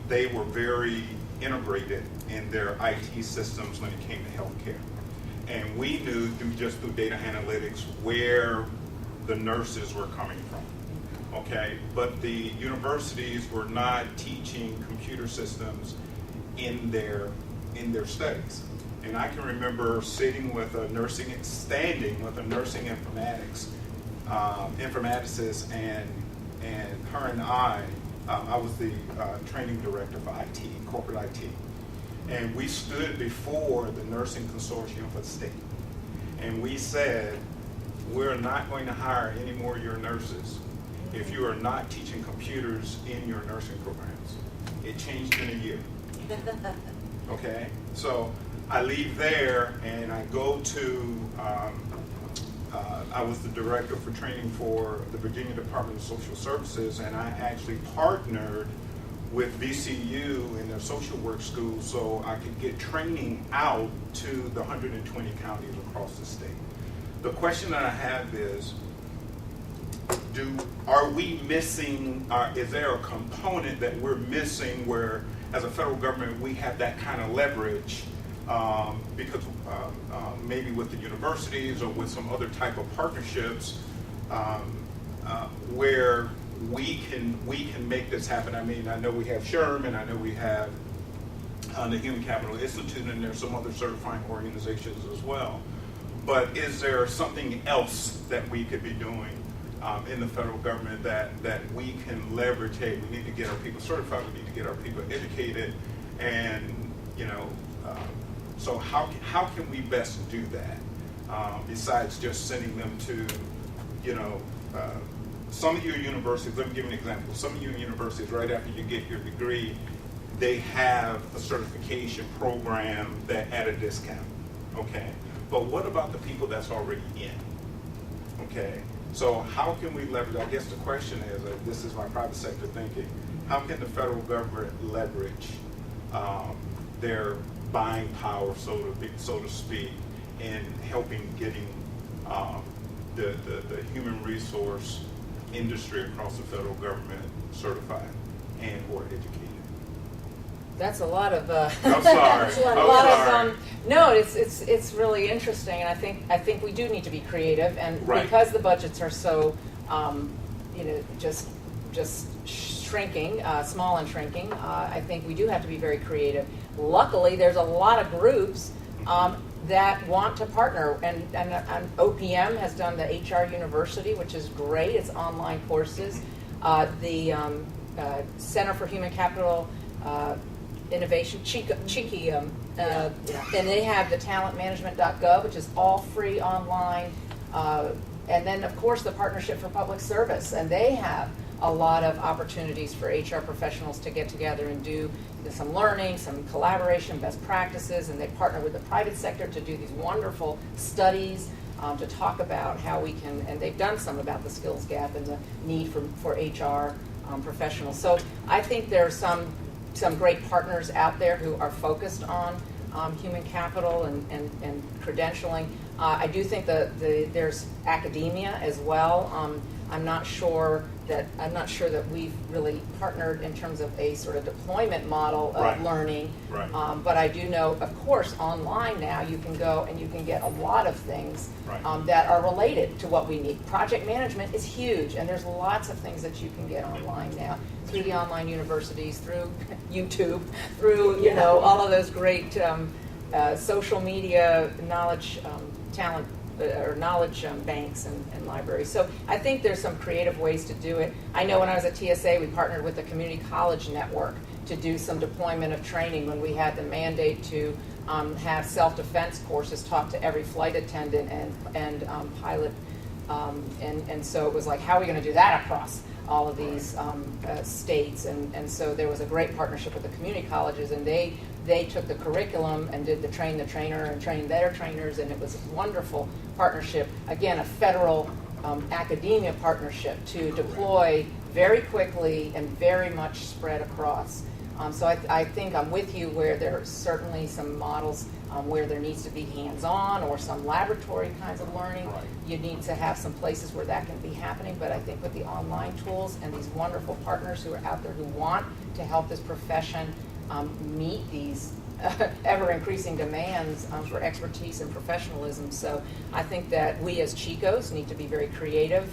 they were very integrated in their IT systems when it came to healthcare. And we knew through data analytics where the nurses were coming from, okay? But the universities were not teaching computer systems in their studies. And I can remember standing with a nursing informaticist, and her and I was the training director for IT, corporate IT. And we stood before the nursing consortium for the state. And we said, we're not going to hire any more of your nurses if you are not teaching computers in your nursing programs. It changed in a year. Okay, so I leave there and I go to, I was the director for training for the Virginia Department of Social Services, and I actually partnered with VCU in their social work school so I could get training out to the 120 counties across the state. The question that I have is, are we missing, is there a component that we're missing where as a federal government we have that kind of leverage because maybe with the universities or with some other type of partnerships where we can make this happen? I mean, I know we have SHRM, and I know we have the Human Capital Institute, and there's some other certifying organizations as well. But is there something else that we could be doing in the federal government that we can leverage? Hey, we need to get our people certified, we need to get our people educated, and so how can we best do that besides just sending them to some of your universities? Let me give you an example. Some of your universities, right after you get your degree, they have a certification program that at a discount, okay? But what about the people that's already in, okay? So how can we leverage? I guess the question is, this is my private sector thinking, how can the federal government leverage their buying power, so to speak, in helping getting the human resource industry across the federal government certified and or educated? That's a lot of. I'm sorry. No, it's really interesting, and I think we do need to be creative, and because the budgets are so, just shrinking, small and shrinking. I think we do have to be very creative. Luckily, there's a lot of groups that want to partner, and OPM has done the HR University, which is great. It's online courses. The Center for Human Capital Innovation, Cheeky, and they have the talentmanagement.gov, which is all free online. And then, of course, the Partnership for Public Service, and they have a lot of opportunities for HR professionals to get together and do some learning, some collaboration, best practices, and they partner with the private sector to do these wonderful studies to talk about how we can, and they've done some about the skills gap and the need for HR professionals. So I think there are some great partners out there who are focused on human capital and credentialing. I do think there's academia as well. I'm not sure that we've really partnered in terms of a sort of deployment model of learning. Right. But I do know, of course, online now you can go and you can get a lot of things that are related to what we need. Project management is huge, and there's lots of things that you can get online now through the online universities, through YouTube, through all of those great social media knowledge talent or knowledge banks and libraries. So I think there's some creative ways to do it. I know when I was at TSA, we partnered with the Community College Network to do some deployment of training when we had the mandate to have self-defense courses taught to every flight attendant and pilot. And so it was like, how are we going to do that across all of these states? And so there was a great partnership with the community colleges, and they took the curriculum and did the train the trainer and trained their trainers, and it was a wonderful partnership. Again, a federal academia partnership to deploy very quickly and very much spread across. So I think I'm with you where there are certainly some models where there needs to be hands-on or some laboratory kinds of learning. You need to have some places where that can be happening, but I think with the online tools and these wonderful partners who are out there who want to help this profession meet these ever-increasing demands for expertise and professionalism. So I think that we as Chicos need to be very creative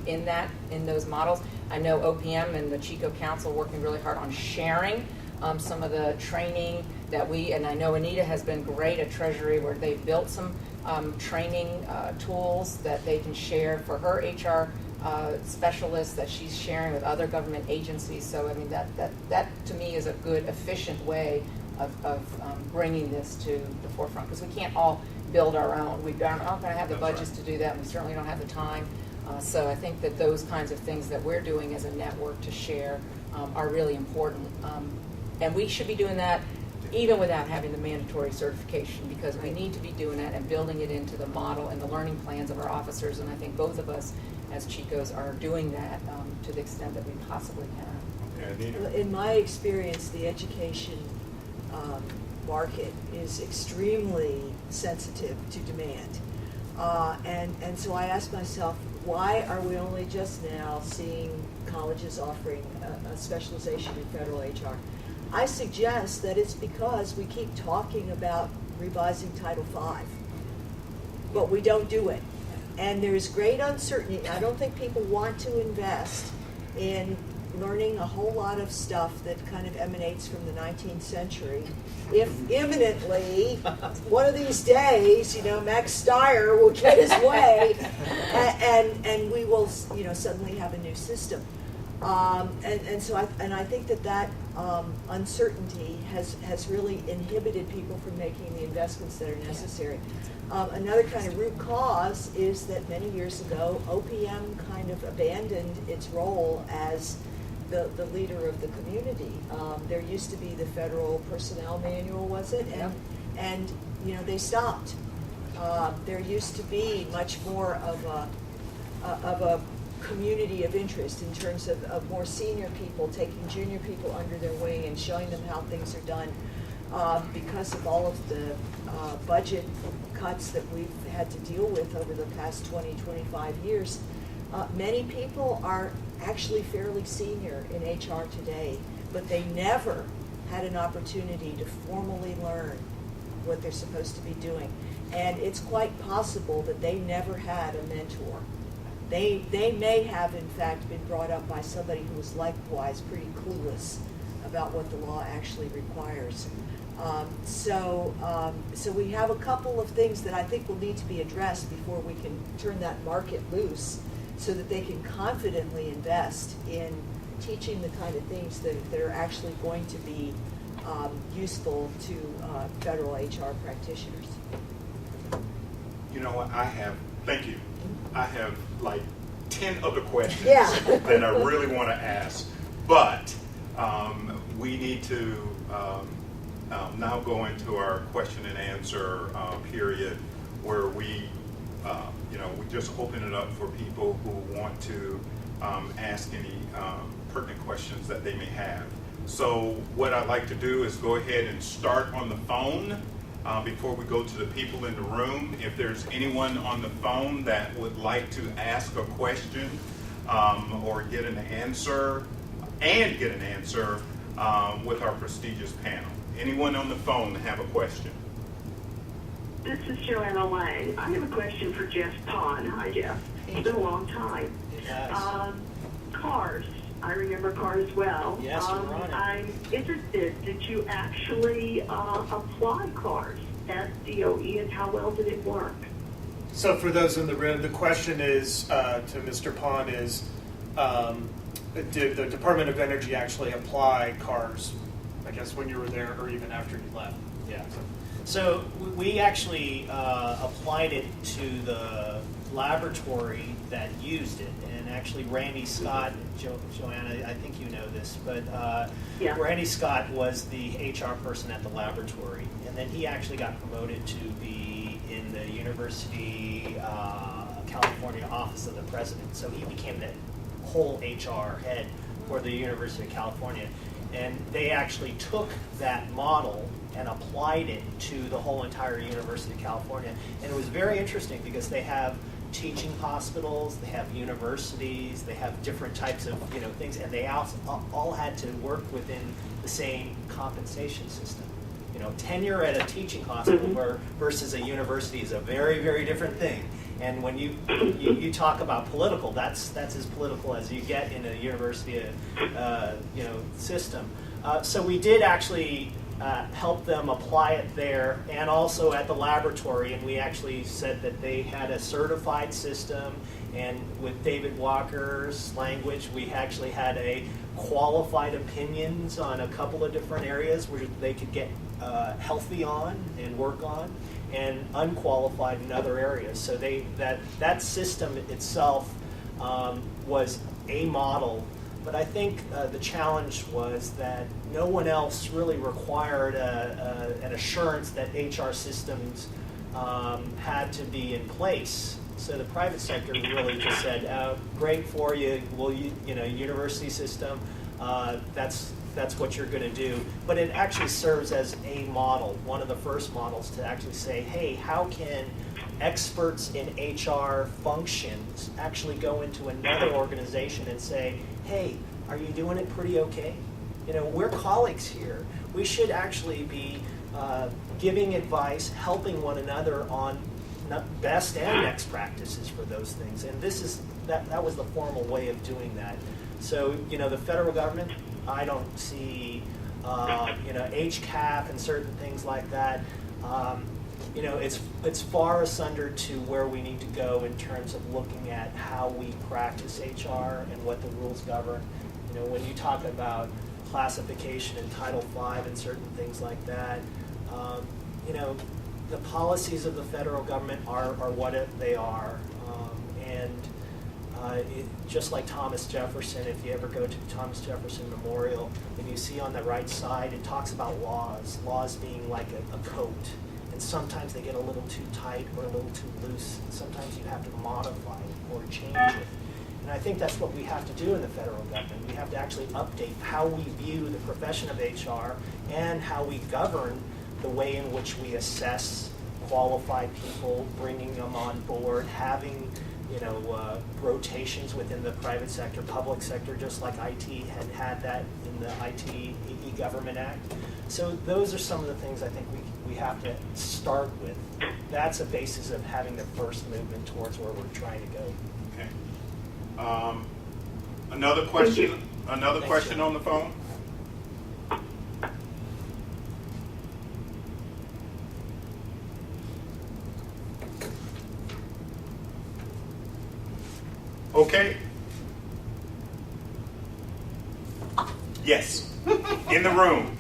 in those models. I know OPM and the Chico Council are working really hard on sharing some of the training that and I know Anita has been great at Treasury where they've built some training tools that they can share for her HR specialists that she's sharing with other government agencies. So I mean that to me is a good, efficient way of bringing this to the forefront, because we can't all build our own. We aren't going to have the budgets to do that, and we certainly don't have the time. So I think that those kinds of things that we're doing as a network to share are really important. And we should be doing that even without having the mandatory certification, because we need to be doing that and building it into the model and the learning plans of our officers. And I think both of us as Chicos are doing that to the extent that we possibly can. Okay, Anita? In my experience, the education market is extremely sensitive to demand. And so I asked myself, why are we only just now seeing colleges offering a specialization in federal HR? I suggest that it's because we keep talking about revising Title V, but we don't do it. And there's great uncertainty. I don't think people want to invest in learning a whole lot of stuff that kind of emanates from the 19th century. If imminently, one of these days, Max Steyer will get his way, and we will, suddenly have a new system. So I think that uncertainty has really inhibited people from making the investments that are necessary. Another kind of root cause is that many years ago, OPM kind of abandoned its role as the leader of the community. There used to be the Federal Personnel Manual, was it? And they stopped. There used to be much more of a community of interest in terms of more senior people taking junior people under their wing and showing them how things are done. Because of all of the budget cuts that we've had to deal with over the past 20, 25 years, many people are actually fairly senior in HR today, but they never had an opportunity to formally learn what they're supposed to be doing. And it's quite possible that they never had a mentor. They may have, in fact, been brought up by somebody who was likewise pretty clueless about what the law actually requires. So we have a couple of things that I think will need to be addressed before we can turn that market loose so that they can confidently invest in teaching the kind of things that are actually going to be useful to federal HR practitioners. You know what, thank you. I have like 10 other questions that I really want to ask, but we need to now go into our question and answer period where we just open it up for people who want to ask any pertinent questions that they may have. So what I'd like to do is go ahead and start on the phone before we go to the people in the room. If there's anyone on the phone that would like to ask a question or get an answer with our prestigious panel. Anyone on the phone have a question? This is Joanna Lang. I have a question for Jeff Pond. Hi, Jeff. It's been a long time. Yes. Cars. I remember cars well. Yes, you're on it. I'm interested. Did you actually apply cars at DOE, and how well did it work? So for those in the room, the question is to Mr. Pond is, did the Department of Energy actually apply cars, I guess, when you were there or even after you left? Yeah. So we actually applied it to the laboratory that used it, and actually Randy Scott, Joanna, I think you know this, but Randy Scott was the HR person at the laboratory, and then he actually got promoted to be in the University California Office of the President. So he became the whole HR head for the University of California, and they actually took that model and applied it to the whole entire University of California. And it was very interesting because they have teaching hospitals, they have universities, they have different types of things, and they all had to work within the same compensation system. Tenure at a teaching hospital versus a university is a very, very different thing. And when you talk about political, that's as political as you get in a university system. So we did actually help them apply it there and also at the laboratory, and we actually said that they had a certified system, and with David Walker's language, we actually had a qualified opinions on a couple of different areas where they could get healthy on and work on, and unqualified in other areas. So that system itself was a model. But I think the challenge was that no one else really required an assurance that HR systems had to be in place So the private sector really just said, great for you, university system, that's what you're going to do. But it actually serves as a model, one of the first models to actually say, hey, how can experts in HR functions actually go into another organization and say, hey, are you doing it pretty okay? We're colleagues here. We should actually be giving advice, helping one another on best and next practices for those things. And that was the formal way of doing that. So, the federal government, I don't see, HCAP and certain things like that. It's far asunder to where we need to go in terms of looking at how we practice HR and what the rules govern. When you talk about classification in Title V and certain things like that, the policies of the federal government are what they are. Just like Thomas Jefferson, if you ever go to Thomas Jefferson Memorial, and you see on the right side, it talks about laws being like a coat. And sometimes they get a little too tight or a little too loose. And sometimes you have to modify it or change it. And I think that's what we have to do in the federal government. We have to actually update how we view the profession of HR and how we govern the way in which we assess qualified people, bringing them on board, having rotations within the private sector, public sector, just like IT had that in the IT E-Government Act. So those are some of the things I think we have to start with. That's a basis of having the first movement towards where we're trying to go. Okay. Another question. Another question on the phone. Okay. Yes. In the room.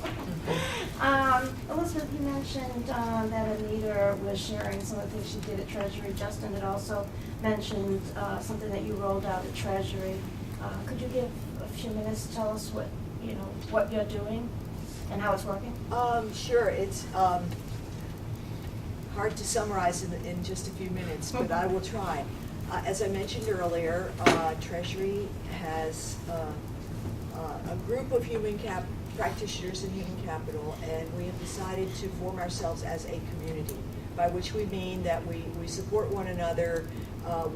Elizabeth, you mentioned that Anita was sharing some of the things she did at Treasury. Justin had also mentioned something that you rolled out at Treasury. Could you give a few minutes to tell us what you're doing and how it's working? Sure. It's hard to summarize in just a few minutes, but I will try. As I mentioned earlier, Treasury has a group of practitioners in human capital, and we have decided to form ourselves as a community, by which we mean that we support one another.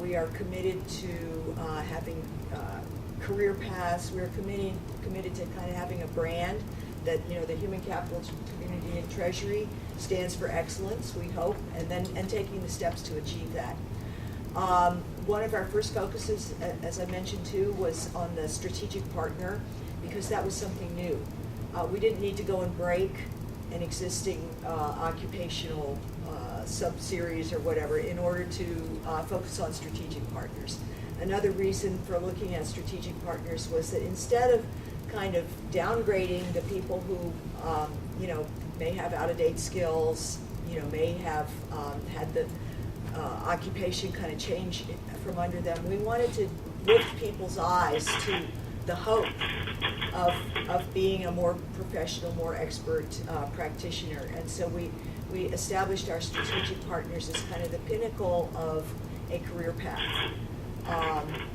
We are committed to having career paths. We're committed to kind of having a brand that, the human capital community in Treasury stands for excellence, we hope, and taking the steps to achieve that. One of our first focuses, as I mentioned too, was on the strategic partner, because that was something new. We didn't need to go and break an existing occupational sub-series or whatever in order to focus on strategic partners. Another reason for looking at strategic partners was that instead of kind of downgrading the people who may have out-of-date skills, may have had the occupation kind of change from under them, we wanted to lift people's eyes to the hope of being a more professional, more expert practitioner. And so we established our strategic partners as kind of the pinnacle of a career path.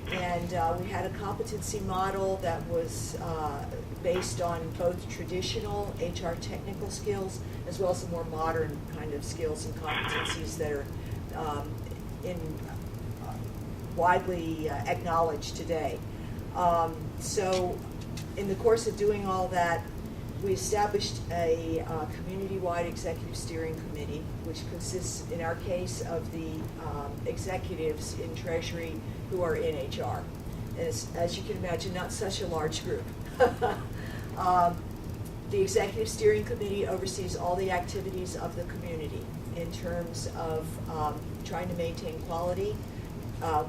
We had a competency model that was based on both traditional HR technical skills as well as some more modern kind of skills and competencies that are widely acknowledged today. So in the course of doing all that, we established a community-wide executive steering committee, which consists, in our case, of the executives in Treasury who are in HR. And as you can imagine, not such a large group. The executive steering committee oversees all the activities of the community in terms of trying to maintain quality.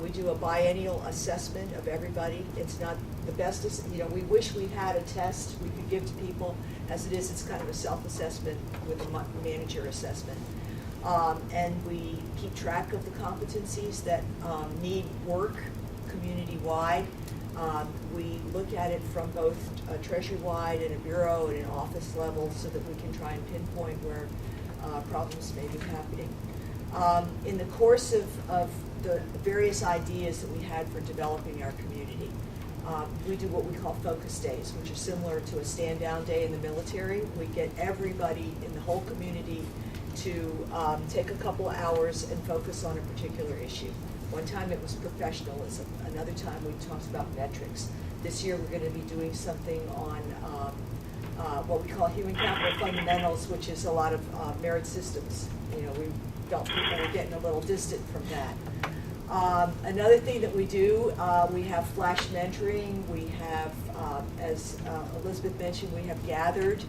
We do a biennial assessment of everybody. It's not the best, we wish we had a test we could give to people. As it is, it's kind of a self-assessment with a manager assessment. And we keep track of the competencies that need work community-wide. We look at it from both a Treasury-wide and a bureau and an office level so that we can try and pinpoint where problems may be happening. In the course of the various ideas that we had for developing our community, we do what we call focus days, which are similar to a stand-down day in the military. We get everybody in the whole community to take a couple hours and focus on a particular issue. One time it was professionalism. Another time we talked about metrics. This year we're going to be doing something on what we call human capital fundamentals, which is a lot of merit systems. You know, we felt people were getting a little distant from that. Another thing that we do, we have flash mentoring. We have, as Elizabeth mentioned, we have gathered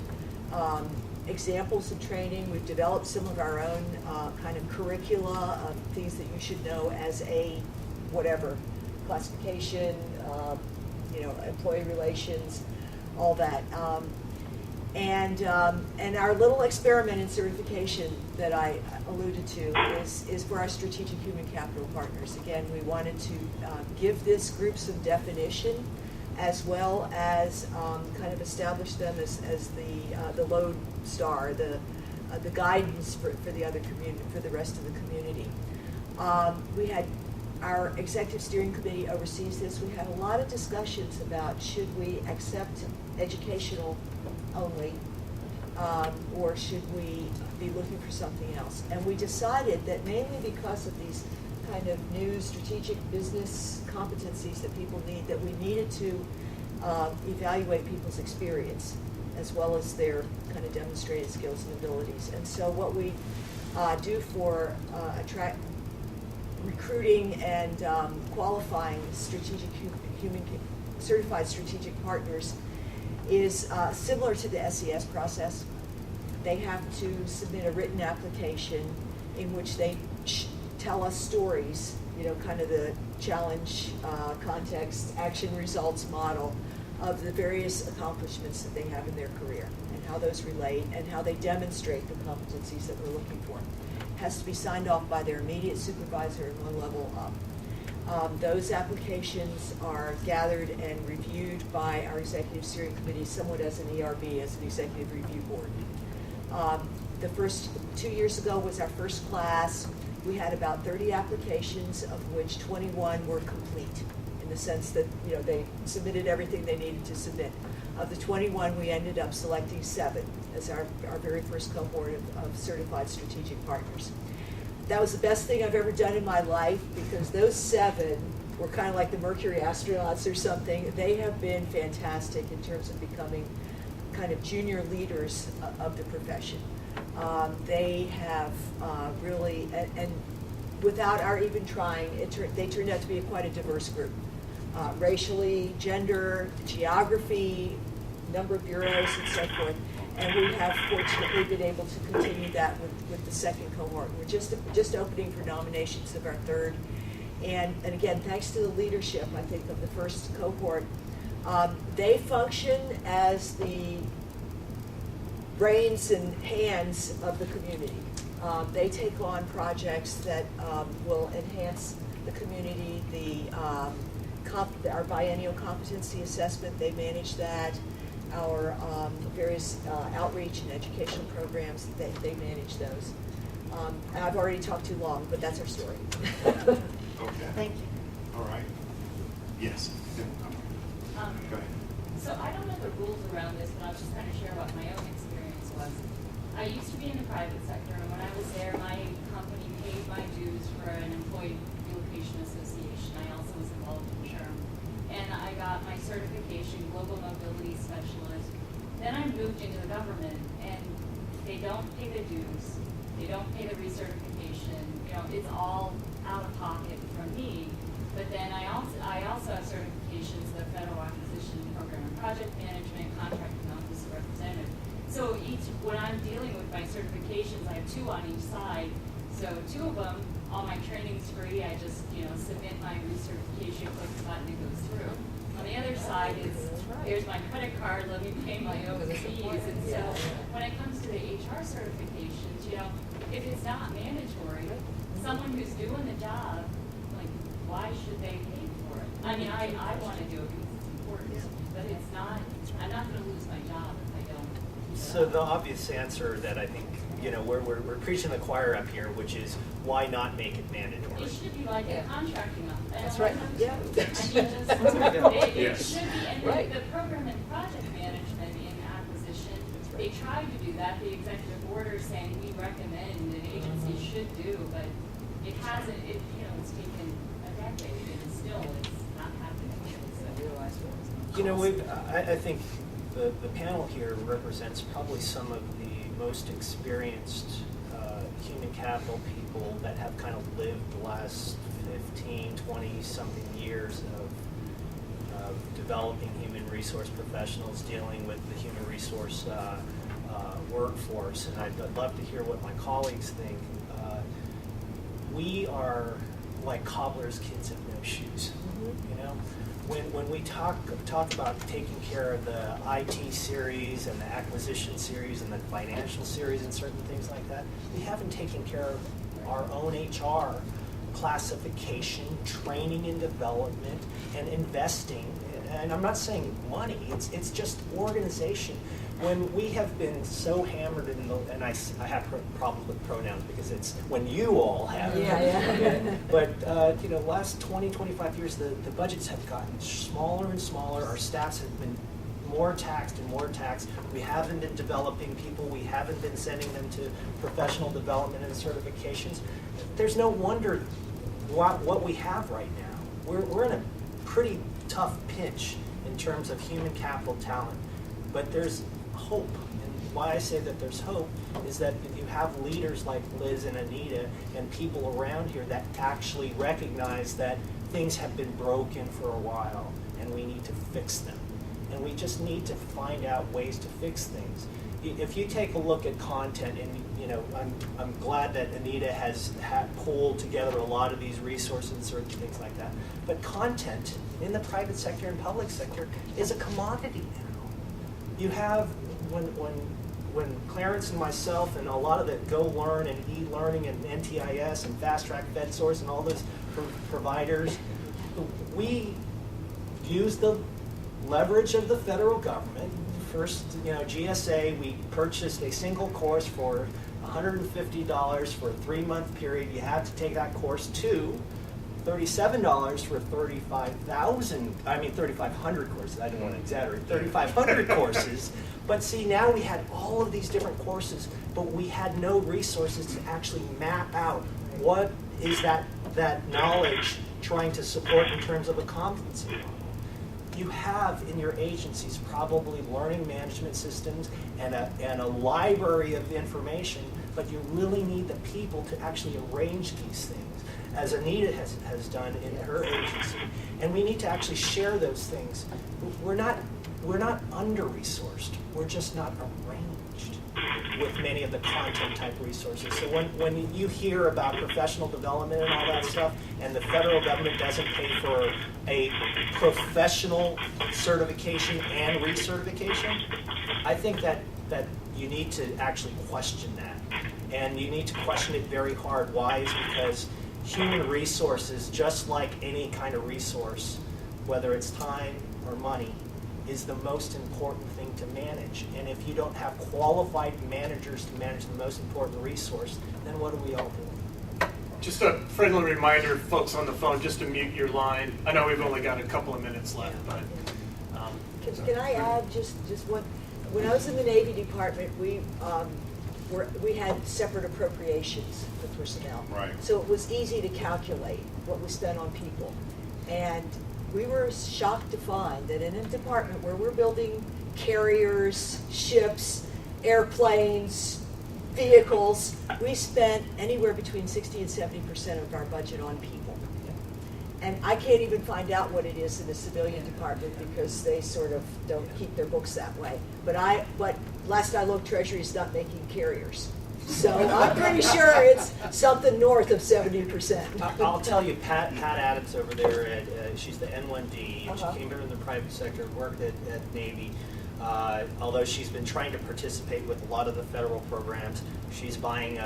examples of training. We've developed some of our own kind of curricula of things that you should know as a whatever, classification, you know, employee relations, all that. And our little experiment in certification that I alluded to is for our strategic human capital partners. Again, we wanted to give this group some definition, as well as kind of establish them as the lode star, the guidance for the other community, for the rest of the community. We had our executive steering committee oversees this. We had a lot of discussions about should we accept educational only, or should we be looking for something else? And we decided that mainly because of these kind of new strategic business competencies that people need, that we needed to evaluate people's experience as well as their kind of demonstrated skills and abilities. And so what we do for recruiting and qualifying certified strategic partners is similar to the SES process. They have to submit a written application in which they tell us stories, you know, kind of the challenge, context, action, results model of the various accomplishments that they have in their career and how those relate and how they demonstrate the competencies that we're looking for. It has to be signed off by their immediate supervisor and one level up. Those applications are gathered and reviewed by our executive steering committee, somewhat as an ERB, as an executive review board. The first 2 years ago was our first class. We had about 30 applications, of which 21 were complete, in the sense that, you know, they submitted everything they needed to submit. Of the 21, we ended up selecting 7 as our very first cohort of certified strategic partners. That was the best thing I've ever done in my life, because those 7 were kind of like the Mercury astronauts or something. They have been fantastic in terms of becoming kind of junior leaders of the profession. They have really, and without our even trying, they turned out to be quite a diverse group. Racially, gender, geography, number of bureaus, and so forth. And we have fortunately been able to continue that with the second cohort. We're just opening for nominations of our third. And again, thanks to the leadership, I think, of the first cohort, they function as the brains and hands of the community. They take on projects that will enhance the community. Our biennial competency assessment, they manage that. Our various outreach and educational programs, they manage those. I've already talked too long, but that's our story. Okay. Thank you. All right. Yes. Go ahead. So I don't know the rules around this, but I'll just kind of share what my own experience was. I used to be in the private sector, and when I was there, my company paid my dues for an employee relocation association. I also was involved in SHRM. And I got my certification, Global Mobility Specialist. Then I moved into the government, and they don't pay the dues. They don't pay the recertification. You know, it's all out of pocket from me. But then I also have certifications, the Federal Acquisition Program and Project Management, Contracting Office Representative. So when I'm dealing with my certifications, I have 2 on each side. So 2 of them, all my training's free. I just, submit my recertification, click the button, it goes through. On the other side is, here's my credit card, let me pay my own fees. And so when it comes to the HR certifications, if it's not mandatory, someone who's doing the job, like, why should they pay for it? I mean, I want to do it because it's important, but it's not, I'm not going to lose my job if I don't. So the obvious answer that I think, we're preaching the choir up here, which is why not make it mandatory? It should be like a contracting office. That's right. Yeah. I mean, just, it Yes. should be, and Right. the program and project management in acquisition, they tried to do that. The executive order saying we recommend an agency should do, but it hasn't, it's taken a decade and still it's not happening. I think the panel here represents probably some of the most experienced human capital people that have kind of lived the last 15, 20-something years of developing human resource professionals, dealing with the human resource workforce. And I'd love to hear what my colleagues think. We are like cobbler's kids have no shoes, When we talk about taking care of the IT series and the acquisition series and the financial series and certain things like that, we haven't taken care of our own HR classification, training and development, and investing. And I'm not saying money, it's just organization. When we have been so hammered and I have problems with pronouns because it's when you all have. Yeah. But, last 20, 25 years, the budgets have gotten smaller and smaller. Our staffs have been more taxed and more taxed. We haven't been developing people. We haven't been sending them to professional development and certifications. There's no wonder what we have right now. We're in a pretty tough pinch in terms of human capital talent, but there's hope. And why I say that there's hope is that if you have leaders like Liz and Anita and people around here that actually recognize that things have been broken for a while and we need to fix them. And we just need to find out ways to fix things. If you take a look at content, and I'm glad that Anita has pulled together a lot of these resources and certain things like that. But content in the private sector and public sector is a commodity now. You have when Clarence and myself and a lot of the Go Learn and e-learning and NTIS and Fast Track FedSource and all those providers, we use the leverage of the federal government. First, GSA, we purchased a single course for $150 for a 3-month period. You have to take that course to $37 for 3,500 courses. I didn't want to exaggerate, 3,500 courses. But see, now we had all of these different courses, but we had no resources to actually map out what is that knowledge trying to support in terms of a competency model. You have in your agencies probably learning management systems and a library of information, but you really need the people to actually arrange these things, as Anita has done in her agency. And we need to actually share those things. We're not under-resourced. We're just not arranged with many of the content type resources. So when you hear about professional development and all that stuff, and the federal government doesn't pay for a professional certification and recertification, I think that you need to actually question that. And you need to question it very hard. Why? Is because human resources, just like any kind of resource, whether it's time or money, is the most important thing to manage. And if you don't have qualified managers to manage the most important resource, then what are we all doing? Just a friendly reminder, folks on the phone, just to mute your line. I know we've only got a couple of minutes left, but. Can I add just one? When I was in the Navy Department, we had separate appropriations for personnel. Right. So it was easy to calculate what was spent on people. And we were shocked to find that in a department where we're building carriers, ships, airplanes, vehicles, we spent anywhere between 60 and 70% of our budget on people. And I can't even find out what it is in the civilian department because they sort of don't keep their books that way. But last I looked, Treasury's not making carriers. So I'm pretty sure it's something north of 70%. I'll tell you, Pat Adams over there, she's the N1D, and she came here in the private sector, worked at Navy. Although she's been trying to participate with a lot of the federal programs, she's buying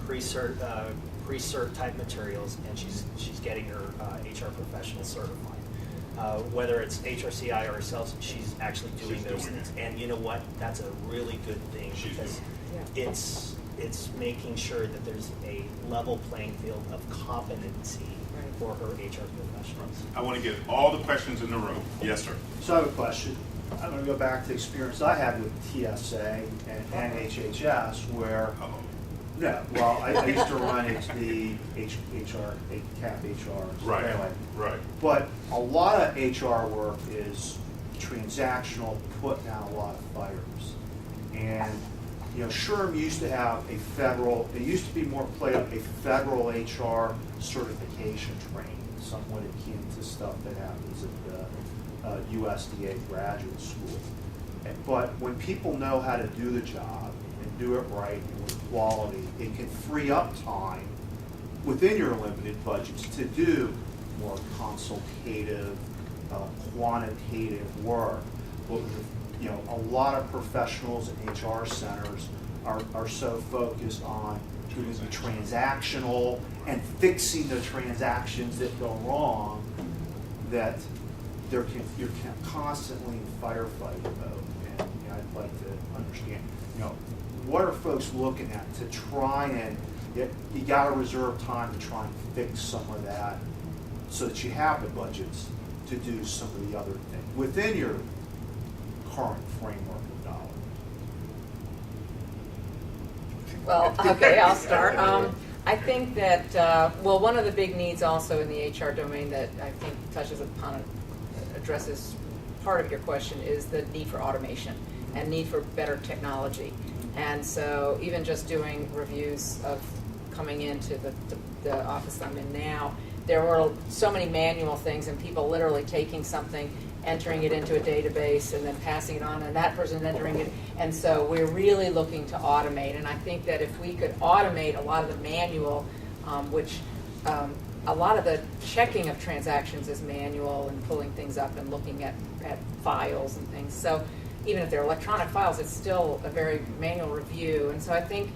pre-cert type materials, and she's getting her HR professional certified. whether it's HRCI or herself, she's actually doing those things. And you know what? That's a really good thing because it's making sure that there's a level playing field of competency for her HR professionals. I want to get all the questions in the room. Yes, sir. So I have a question. I'm going to go back to the experience I had with TSA and HHS where, no, well, I used to run the HR, CAP HR. Right, anyway. right. But a lot of HR work is transactional, putting out a lot of fires. And, you know, SHRM used to have a federal, it used to be more played up a federal HR certification training, somewhat akin to stuff that happens at the USDA graduate school. But when people know how to do the job and do it right and with quality, it can free up time within your limited budgets to do more consultative, quantitative work. But, you know, a lot of professionals in HR centers are so focused on doing the transactional and fixing the transactions that go wrong that you're constantly in firefighting mode. And you know, I'd like to understand, you know, what are folks looking at to try and you got to reserve time to try and fix some of that so that you have the budgets to do some of the other things within your current framework of dollars. Well, okay, I'll start. I think that, well, one of the big needs also in the HR domain that I think touches upon, addresses part of your question is the need for automation and need for better technology. And so even just doing reviews of coming into the office I'm in now, there were so many manual things and people literally taking something, entering it into a database and then passing it on and that person entering it. And so we're really looking to automate. And I think that if we could automate a lot of the manual, a lot of the checking of transactions is manual and pulling things up and looking at files and things. So even if they're electronic files, it's still a very manual review. And so I think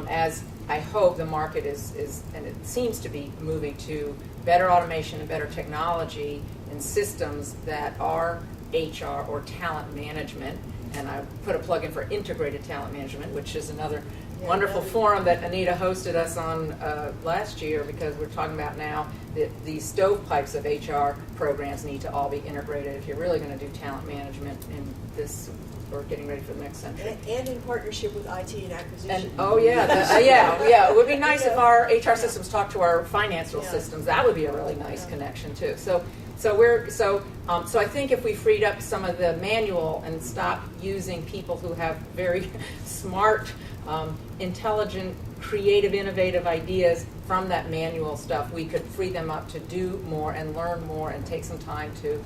as I hope the market is, and it seems to be moving to better automation and better technology and systems that are HR or talent management. And I put a plug in for integrated talent management, which is another wonderful forum that Anita hosted us on last year, because we're talking about now that these stovepipes of HR programs need to all be integrated if you're really going to do talent management in this, or getting ready for the next century. And in partnership with IT and acquisition. And, oh yeah, yeah. It would be nice if our HR systems talk to our financial systems. That would be a really nice connection too. So I think if we freed up some of the manual and stopped using people who have very smart, intelligent, creative, innovative ideas from that manual stuff, we could free them up to do more and learn more and take some time to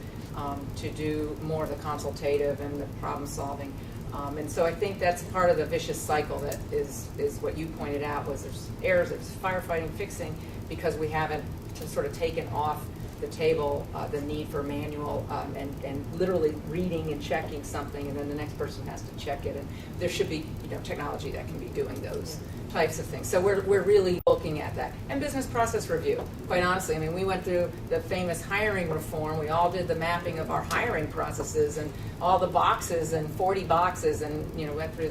do more of the consultative and the problem solving. And so I think that's part of the vicious cycle that is what you pointed out, was there's errors, there's firefighting, fixing, because we haven't sort of taken off the table the need for manual and literally reading and checking something, and then the next person has to check it. And there should be technology that can be doing those types of things. So we're really looking at that. And business process review, quite honestly. I mean, we went through the famous hiring reform. We all did the mapping of our hiring processes and all the boxes and 40 boxes, and went through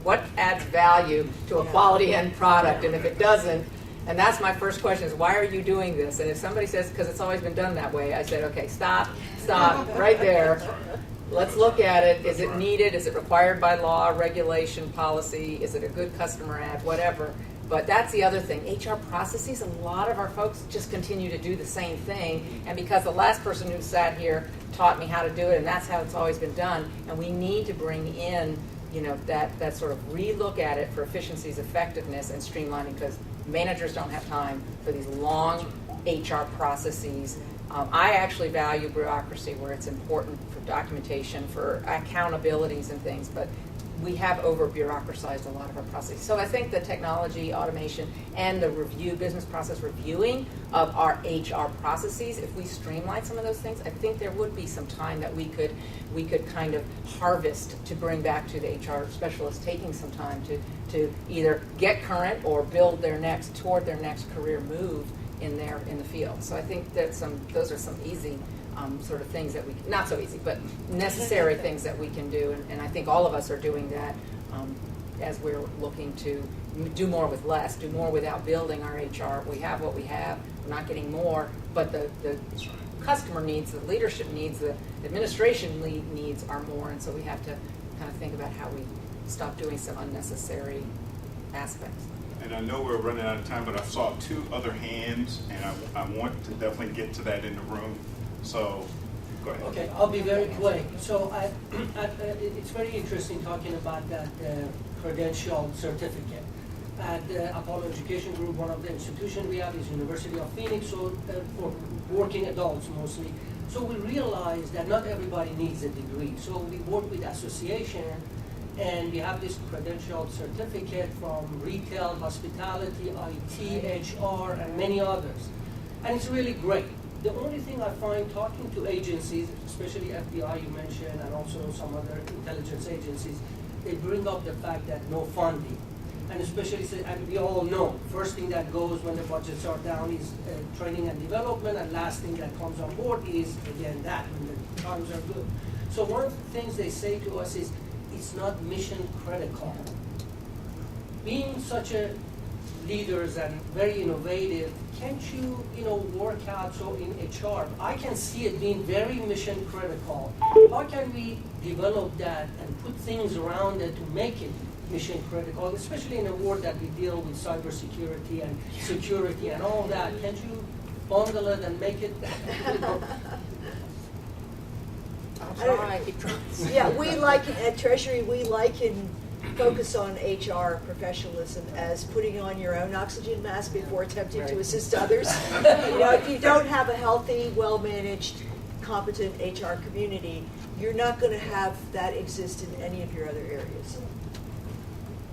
what adds value to a quality end product, and if it doesn't. And that's my first question, is why are you doing this? And if somebody says, because it's always been done that way, I said, okay, stop, right there. Let's look at it. Is it needed? Is it required by law, regulation, policy? Is it a good customer ad? Whatever. But that's the other thing. HR processes, a lot of our folks just continue to do the same thing. And because the last person who sat here taught me how to do it, and that's how it's always been done, and we need to bring in that sort of relook at it for efficiencies, effectiveness, and streamlining, because managers don't have time for these long HR processes. I actually value bureaucracy where it's important for documentation, for accountabilities and things, but we have over-bureaucratized a lot of our processes. So I think the technology, automation, and the business process reviewing of our HR processes, if we streamline some of those things, I think there would be some time that we could kind of harvest to bring back to the HR specialists, taking some time to either get current or build toward their next career move in the field. So I think that those are some easy sort of things that we, not so easy, but necessary things that we can do. And I think all of us are doing that as we're looking to do more with less, do more without building our HR. We have what we have, we're not getting more, but the customer needs, the leadership needs, the administration needs are more, and so we have to kind of think about how we stop doing some unnecessary aspects. And I know we're running out of time, but I saw 2 other hands, and I want to definitely get to that in the room. So, go ahead. Okay, I'll be very quick. So it's very interesting talking about that credential certificate. At the Apollo Education Group, one of the institutions we have is University of Phoenix, so for working adults mostly. So we realized that not everybody needs a degree. So we work with association, and we have this credential certificate from retail, hospitality, IT, HR, and many others. And it's really great. The only thing I find talking to agencies, especially FBI you mentioned, and also some other intelligence agencies, they bring up the fact that no funding. And especially, and we all know, first thing that goes when the budgets are down is training and development, and last thing that comes on board is, again, that, when the times are good. So one of the things they say to us is, it's not mission critical. Being such a leaders and very innovative, can't you, work out, so in HR, I can see it being very mission critical. How can we develop that and put things around it to make it mission critical, especially in a world that we deal with cybersecurity and security and all that? Can't you bundle it and make it? Yeah, we like at Treasury, we liken focus on HR professionalism as putting on your own oxygen mask before attempting to assist others. If you don't have a healthy, well-managed, competent HR community, you're not going to have that exist in any of your other areas.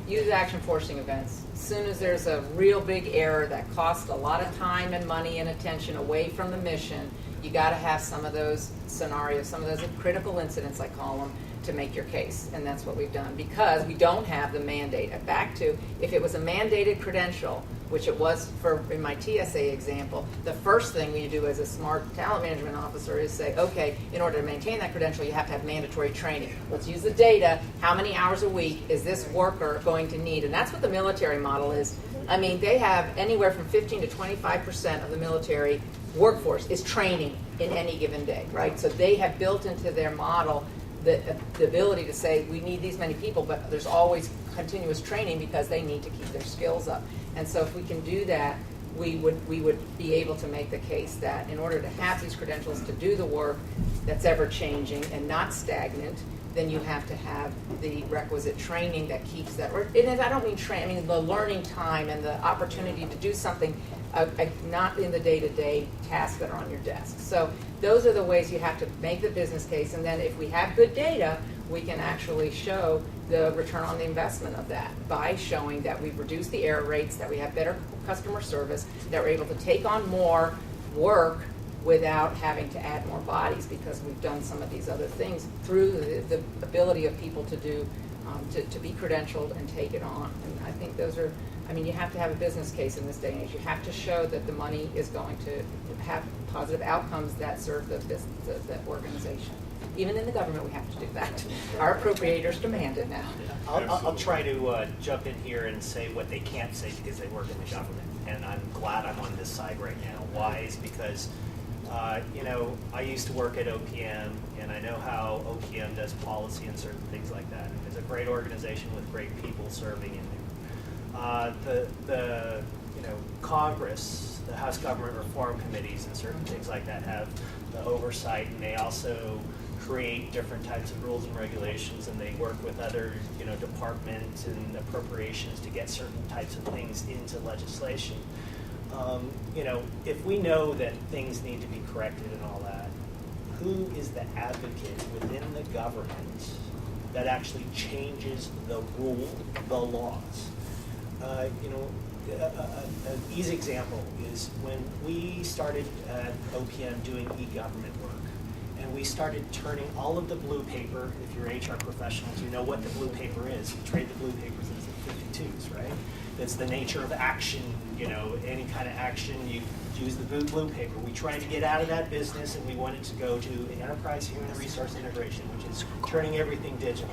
Use action forcing events. As soon as there's a real big error that costs a lot of time and money and attention away from the mission, you got to have some of those scenarios, some of those critical incidents, I call them, to make your case. And that's what we've done because we don't have the mandate. Back to, if it was a mandated credential, which it was in my TSA example, the first thing we do as a smart talent management officer is say, okay, in order to maintain that credential, you have to have mandatory training. Let's use the data. How many hours a week is this worker going to need? And that's what the military model is. I mean, they have anywhere from 15 to 25% of the military workforce is training in any given day, right? So they have built into their model the ability to say, we need these many people, but there's always continuous training because they need to keep their skills up. And so if we can do that, we would be able to make the case that in order to have these credentials to do the work that's ever changing and not stagnant, then you have to have the requisite training that keeps that. And I don't mean training, I mean the learning time and the opportunity to do something not in the day-to-day tasks that are on your desk. So those are the ways you have to make the business case. And then if we have good data, we can actually show the return on the investment of that by showing that we've reduced the error rates, that we have better customer service, that we're able to take on more work without having to add more bodies because we've done some of these other things through the ability of people to do, to be credentialed and take it on. And I think those are, I mean, you have to have a business case in this day and age. You have to show that the money is going to have positive outcomes that serve the organization. Even in the government, we have to do that. Our appropriators demand it now. I'll try to jump in here and say what they can't say because they work in the government. And I'm glad I'm on this side right now. Why? Is because, I used to work at OPM, and I know how OPM does policy and certain things like that. It's a great organization with great people serving in there. The Congress, the House Government Reform Committees and certain things like that have the oversight, and they also create different types of rules and regulations, and they work with other departments and appropriations to get certain types of things into legislation. If we know that things need to be corrected and all that, who is the advocate within the government that actually changes the rule, the laws? An easy example is when we started at OPM doing e-government work, and we started turning all of the blue paper. If you're HR professionals, you know what the blue paper is. You trade the blue papers into 52s, right? That's the nature of action, you know, any kind of action, you use the blue paper. We tried to get out of that business, and we wanted to go to enterprise human resource integration, which is turning everything digital.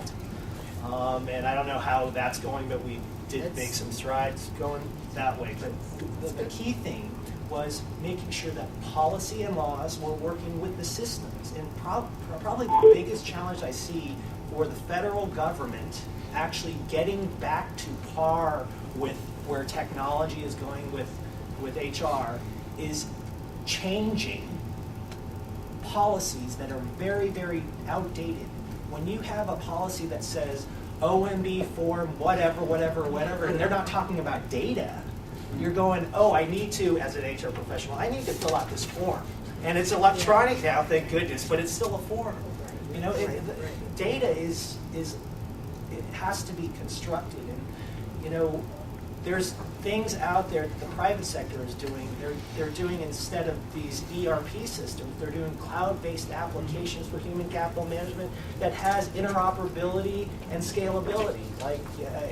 And I don't know how that's going, but we did make some strides going that way. But the key thing was making sure that policy and laws were working with the systems. And probably the biggest challenge I see for the federal government actually getting back to par with where technology is going with HR is changing policies that are very, very outdated. When you have a policy that says OMB form whatever, and they're not talking about data, you're going, oh, I need to, as an HR professional, I need to fill out this form. And it's electronic now, thank goodness, but it's still a form. You know, data is it has to be constructed. And, you know, there's things out there that the private sector is doing. They're doing, instead of these ERP systems, they're doing cloud-based applications for human capital management that has interoperability and scalability. Like,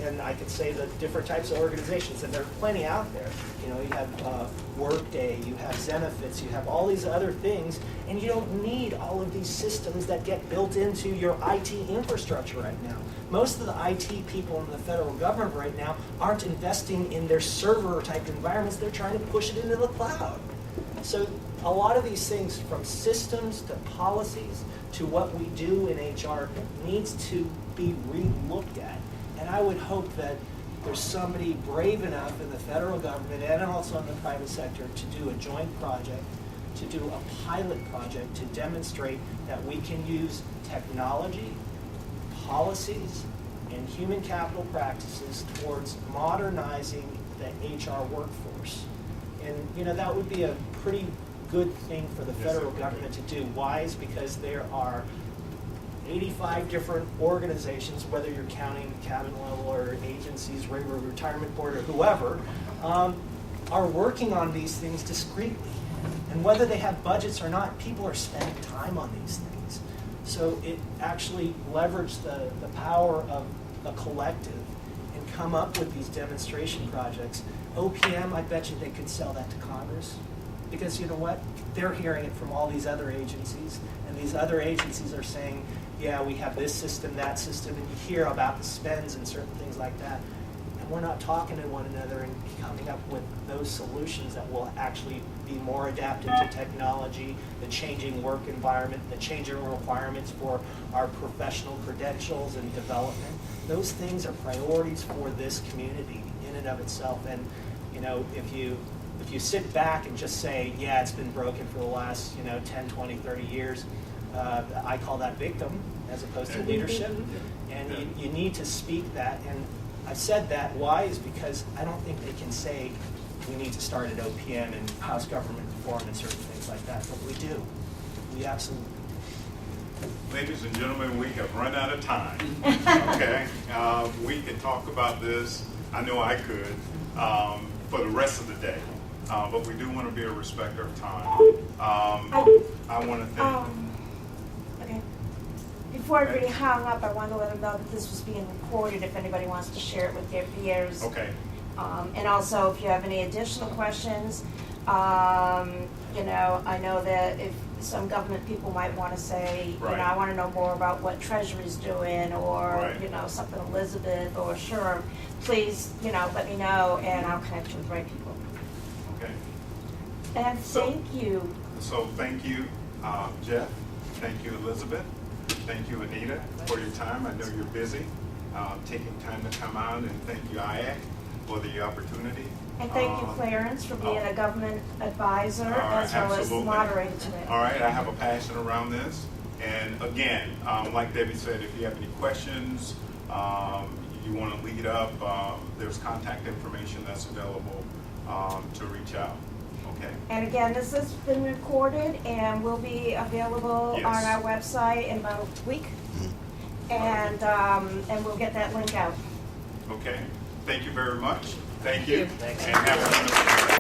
and I could say the different types of organizations, and there are plenty out there. You know, you have Workday, you have Zenefits, you have all these other things, and you don't need all of these systems that get built into your IT infrastructure right now. Most of the IT people in the federal government right now aren't investing in their server-type environments. They're trying to push it into the cloud. So a lot of these things, from systems to policies to what we do in HR, needs to be re-looked at. And I would hope that there's somebody brave enough in the federal government and also in the private sector to do a joint project, to do a pilot project to demonstrate that we can use technology, policies, and human capital practices towards modernizing the HR workforce. And you know, that would be a pretty good thing for the federal government to do. Why? Is because there are 85 different organizations, whether you're counting cabinet level or agencies, retirement board, or whoever, are working on these things discreetly. And whether they have budgets or not, people are spending time on these things. So it actually leveraged the power of a collective and come up with these demonstration projects. OPM, I bet you they could sell that to Congress. Because you know what? They're hearing it from all these other agencies, and these other agencies are saying, yeah, we have this system, that system, and you hear about the spends and certain things like that. And we're not talking to one another and coming up with those solutions that will actually be more adapted to technology, the changing work environment, the changing requirements for our professional credentials and development. Those things are priorities for this community in and of itself. And you know, if you sit back and just say, yeah, it's been broken for the last 10, 20, 30 years, I call that victim as opposed to leadership. And you need to speak that. And I said that. Why? Is because I don't think they can say we need to start at OPM and House Government Reform and certain things like that. But we do. We absolutely do. Ladies and gentlemen, we have run out of time. Okay? We could talk about this, I know I could, for the rest of the day. But we do want to be a respecter of time. I want to thank... Okay. Before everybody hung up, I wanted to let them know that this was being recorded if anybody wants to share it with their peers. Okay. And also, if you have any additional questions, I know that if some government people might want to say, I want to know more about what Treasury's doing, or, something Elizabeth or Sherm, please, let me know, and I'll connect you with the right people. Okay. And thank you. So thank you, Jeff. Thank you, Elizabeth. Thank you, Anita, for your time. I know you're busy, taking time to come out, and thank you, IAC, for the opportunity. And thank you, Clarence, for being a government advisor as well as moderator today. All right, I have a passion around this. And again, like Debbie said, if you have any questions, you want to lead up, there's contact information that's available to reach out. Okay. And again, this has been recorded and will be available on our website in about a week. And we'll get that link out. Okay. Thank you very much. Thank you. Thanks. And have a wonderful day.